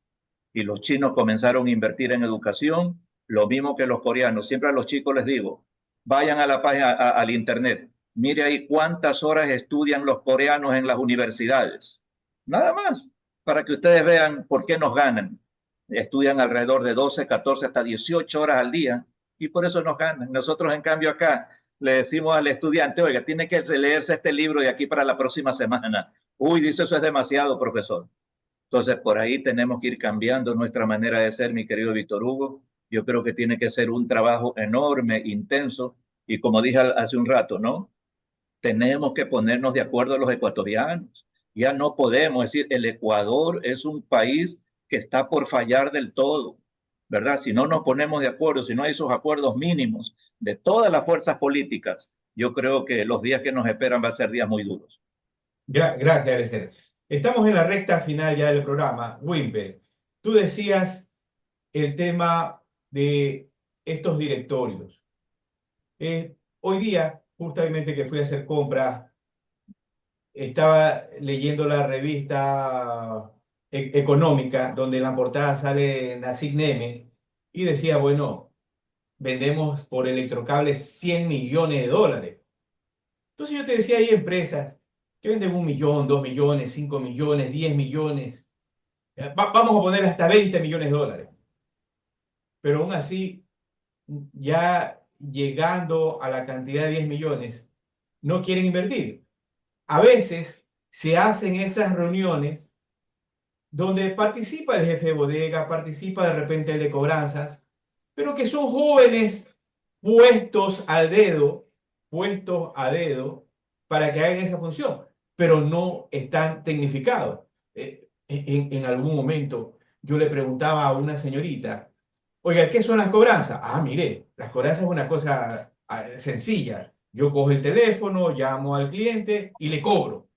y los chinos comenzaron a invertir en educación, lo mismo que los coreanos. Siempre a los chicos les digo, vayan a la página, al internet, mire ahí cuántas horas estudian los coreanos en las universidades. Nada más, para que ustedes vean por qué nos ganan. Estudian alrededor de 12, 14, hasta 18 horas al día y por eso nos ganan. Nosotros, en cambio, acá le decimos al estudiante, oiga, tiene que leerse este libro de aquí para la próxima semana. Uy, dice, eso es demasiado, profesor. Entonces, por ahí tenemos que ir cambiando nuestra manera de ser, mi querido Víctor Hugo. Yo creo que tiene que ser un trabajo enorme, intenso, y como dije hace un rato, ¿no? Tenemos que ponernos de acuerdo los ecuatorianos. Ya no podemos decir, el Ecuador es un país que está por fallar del todo, ¿verdad? Si no nos ponemos de acuerdo, si no hay esos acuerdos mínimos de todas las fuerzas políticas, yo creo que los días que nos esperan van a ser días muy duros. Gracias, Alexer. Estamos en la recta final ya del programa. Wimper, tú decías el tema de estos directorios. Hoy día, justamente que fui a hacer compras, estaba leyendo la revista económica, donde en la portada sale Nassim Neme, y decía, bueno, vendemos por electrocable 100 millones de dólares. Entonces yo te decía, hay empresas que venden 1 millón, 2 millones, 5 millones, 10 millones. Vamos a poner hasta 20 millones de dólares. Pero aún así, ya llegando a la cantidad de 10 millones, no quieren invertir. A veces se hacen esas reuniones donde participa el jefe de bodega, participa de repente el de cobranzas, pero que son jóvenes puestos a dedo para que hagan esa función, pero no están tecnificados. En algún momento yo le preguntaba a una señorita, oiga, ¿qué son las cobranzas? Ah, mire, las cobranzas es una cosa sencilla. Yo cojo el teléfono, llamo al cliente y le cobro.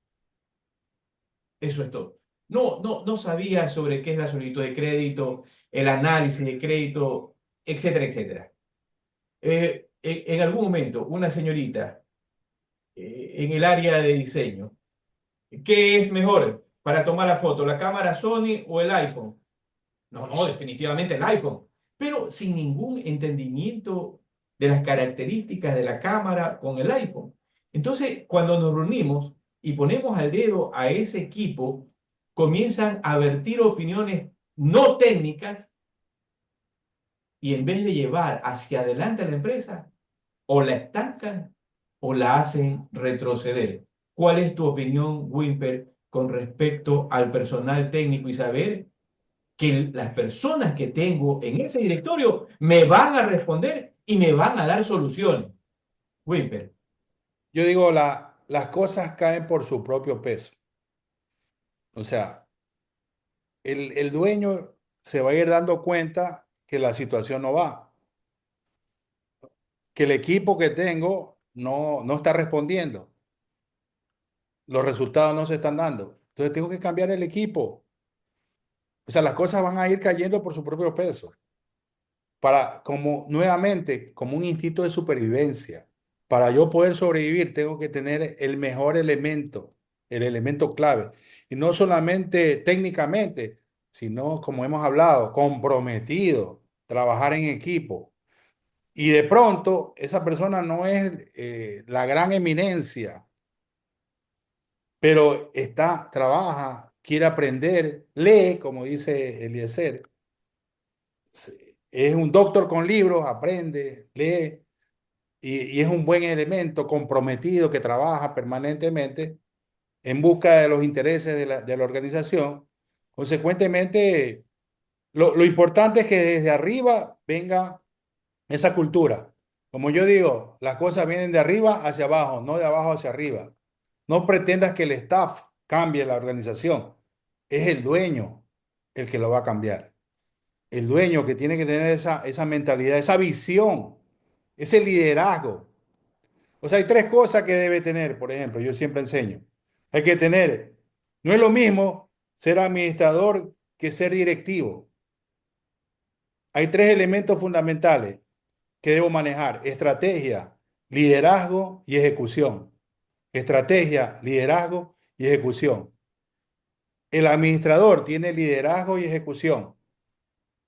Eso es todo. No sabía sobre qué es la solicitud de crédito, el análisis de crédito, etcétera, etcétera. En algún momento, una señorita en el área de diseño ¿Qué es mejor para tomar la foto, la cámara Sony o el iPhone? No, no, definitivamente el iPhone, pero sin ningún entendimiento de las características de la cámara con el iPhone. Entonces, cuando nos reunimos y ponemos al dedo a ese equipo, comienzan a vertir opiniones no técnicas y en vez de llevar hacia adelante a la empresa, o la estancan o la hacen retroceder. ¿Cuál es tu opinión, Wimper, con respecto al personal técnico y saber que las personas que tengo en ese directorio me van a responder y me van a dar soluciones? Wimper. Yo digo, las cosas caen por su propio peso. O sea, el dueño se va a ir dando cuenta que la situación no va, que el equipo que tengo no está respondiendo, los resultados no se están dando. Entonces tengo que cambiar el equipo. O sea, las cosas van a ir cayendo por su propio peso. Como nuevamente, como un instinto de supervivencia. Para yo poder sobrevivir, tengo que tener el mejor elemento, el elemento clave. Y no solamente técnicamente, sino, como hemos hablado, comprometido, trabajar en equipo. Y de pronto, esa persona no es la gran eminencia, pero trabaja, quiere aprender, lee, como dice Eliezer. Es un doctor con libros, aprende, lee, y es un buen elemento comprometido que trabaja permanentemente en busca de los intereses de la organización. Consecuentemente, lo importante es que desde arriba venga esa cultura. Como yo digo, las cosas vienen de arriba hacia abajo, no de abajo hacia arriba. No pretendas que el staff cambie la organización. Es el dueño el que lo va a cambiar. El dueño que tiene que tener esa mentalidad, esa visión, ese liderazgo. O sea, hay tres cosas que debe tener, por ejemplo, yo siempre enseño. Hay que tener, no es lo mismo ser administrador que ser directivo. Hay tres elementos fundamentales que debo manejar: estrategia, liderazgo y ejecución. Estrategia, liderazgo y ejecución. El administrador tiene liderazgo y ejecución.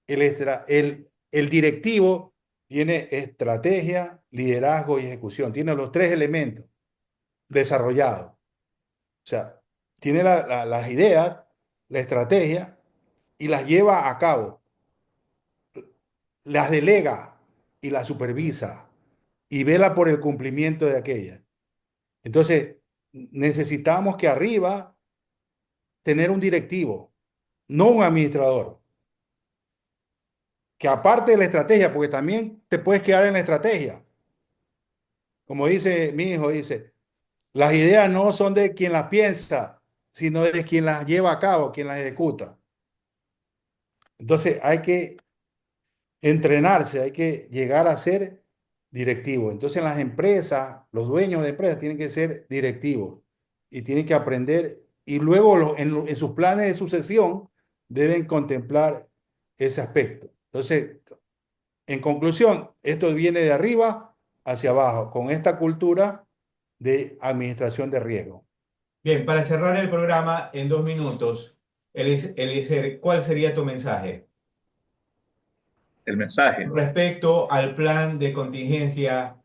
El directivo tiene estrategia, liderazgo y ejecución. Tiene los tres elementos desarrollados. O sea, tiene las ideas, la estrategia y las lleva a cabo. Las delega y las supervisa y vela por el cumplimiento de aquellas. Entonces, necesitamos que arriba tener un directivo, no un administrador, que aparte de la estrategia, porque también te puedes quedar en la estrategia. Como dice mi hijo, dice, las ideas no son de quien las piensa, sino de quien las lleva a cabo, quien las ejecuta. Entonces hay que entrenarse, hay que llegar a ser directivo. Entonces en las empresas, los dueños de empresas tienen que ser directivos y tienen que aprender y luego en sus planes de sucesión deben contemplar ese aspecto. Entonces, en conclusión, esto viene de arriba hacia abajo, con esta cultura de administración de riesgo. Bien, para cerrar el programa en 2 minutos, Eliezer, ¿cuál sería tu mensaje El mensaje. respecto al plan de contingencia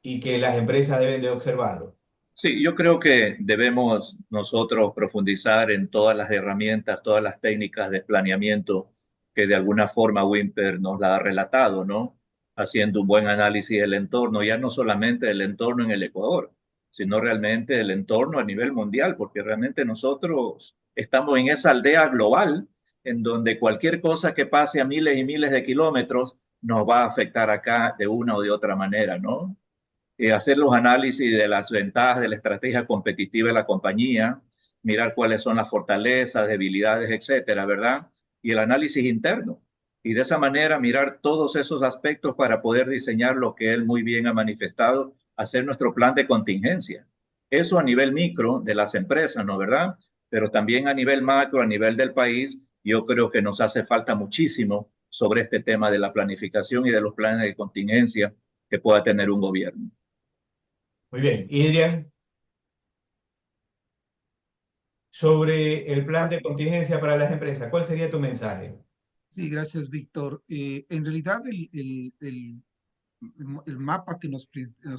y que las empresas deben de observarlo? Sí, yo creo que debemos nosotros profundizar en todas las herramientas, todas las técnicas de planeamiento que de alguna forma Wimper nos la ha relatado, ¿no? Haciendo un buen análisis del entorno, ya no solamente del entorno en el Ecuador, sino realmente del entorno a nivel mundial, porque realmente nosotros estamos en esa aldea global en donde cualquier cosa que pase a miles y miles de kilómetros nos va a afectar acá de una o de otra manera, ¿no? Hacer los análisis de las ventajas de la estrategia competitiva de la compañía, mirar cuáles son las fortalezas, debilidades, etcétera, ¿verdad? Y el análisis interno. Y de esa manera mirar todos esos aspectos para poder diseñar lo que él muy bien ha manifestado, hacer nuestro plan de contingencia. Eso a nivel micro de las empresas, ¿no? ¿Verdad? Pero también a nivel macro, a nivel del país, yo creo que nos hace falta muchísimo sobre este tema de la planificación y de los planes de contingencia que pueda tener un gobierno. Muy bien, Adrián. sobre el plan de Así- contingencia para las empresas. ¿Cuál sería tu mensaje? Sí, gracias, Víctor. En realidad, el mapa que nos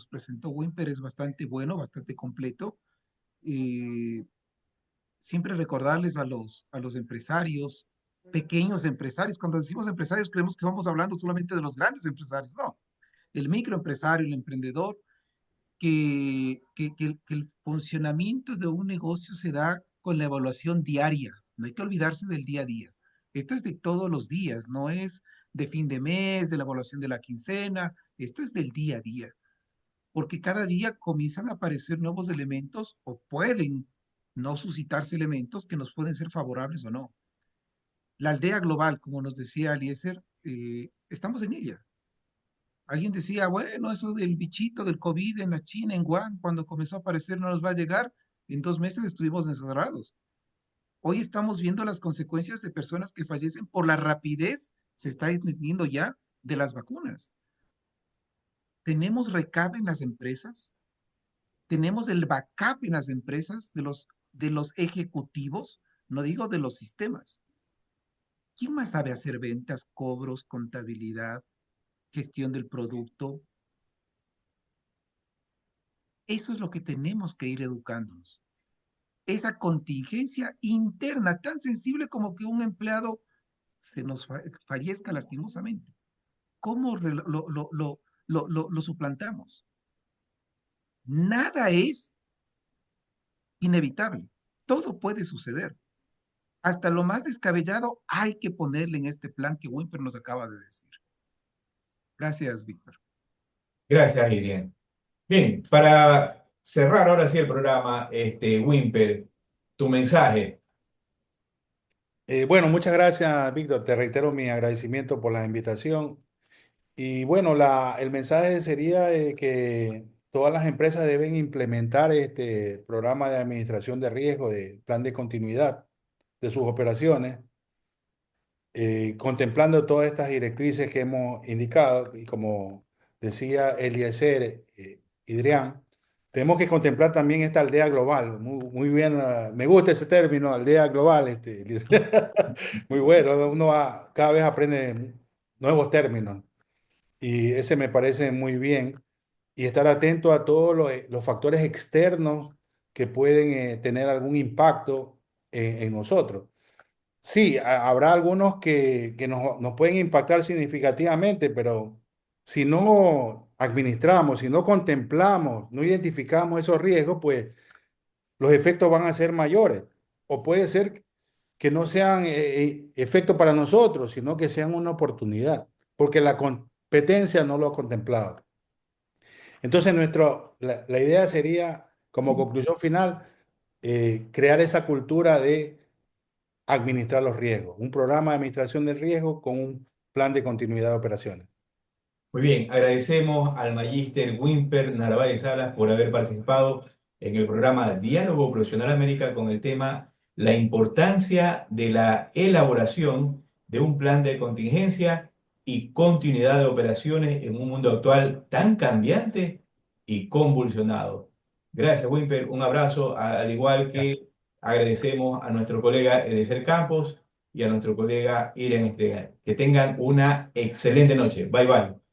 presentó Wimper es bastante bueno, bastante completo. Eh, Siempre recordarles a los empresarios, pequeños empresarios, cuando decimos empresarios creemos que estamos hablando solamente de los grandes empresarios. No, el microempresario, el emprendedor, que el funcionamiento de un negocio se da con la evaluación diaria. No hay que olvidarse del día a día. Esto es de todos los días, no es de fin de mes, de la evaluación de la quincena, esto es del día a día, porque cada día comienzan a aparecer nuevos elementos o pueden no suscitarse elementos que nos pueden ser favorables o no. La aldea global, como nos decía Eliezer, estamos en ella. Alguien decía, bueno, eso del bichito del COVID en la China, en Wuhan, cuando comenzó a aparecer, no nos va a llegar. En 2 meses estuvimos encerrados. Hoy estamos viendo las consecuencias de personas que fallecen por la rapidez, se está entendiendo ya, de las vacunas. Tenemos recap en las empresas, tenemos el backup en las empresas de los ejecutivos, no digo de los sistemas. ¿Quién más sabe hacer ventas, cobros, contabilidad, gestión del producto? Eso es lo que tenemos que ir educándonos. Esa contingencia interna tan sensible como que un empleado se nos fallezca lastimosamente. ¿Cómo lo suplantamos? Nada es inevitable. Todo puede suceder. Hasta lo más descabellado hay que ponerle en este plan que Wimper nos acaba de decir. Gracias, Víctor. Gracias, Irian. Bien, para cerrar ahora sí el programa, Wimper, tu mensaje. Bueno, muchas gracias, Víctor. Te reitero mi agradecimiento por la invitación. Y bueno, el mensaje sería que todas las empresas deben implementar este programa de administración de riesgo, de plan de continuidad de sus operaciones, contemplando todas estas directrices que hemos indicado. Y como decía Eliezer, Idrián, tenemos que contemplar también esta aldea global. Muy bien, me gusta ese término, aldea global. Muy bueno, cada vez aprende nuevos términos y ese me parece muy bien. Y estar atento a todos los factores externos que pueden tener algún impacto en nosotros. Sí, habrá algunos que nos pueden impactar significativamente, pero si no administramos, si no contemplamos, no identificamos esos riesgos, pues los efectos van a ser mayores. O puede ser que no sean efectos para nosotros, sino que sean una oportunidad, porque la competencia no lo ha contemplado. Entonces, la idea sería, como conclusión final, crear esa cultura de administrar los riesgos, un programa de administración del riesgo con un plan de continuidad de operaciones. Muy bien, agradecemos al magíster Wimper Narváez Salas por haber participado en el programa Diálogo Profesional América con el tema La importancia de la elaboración de un plan de contingencia y continuidad de operaciones en un mundo actual tan cambiante y convulsionado. Gracias, Wimper. Un abrazo, al igual Ya. que agradecemos a nuestro colega Eliezer Campos y a nuestro colega Irene Estrella. Que tengan una excelente noche. Bye bye.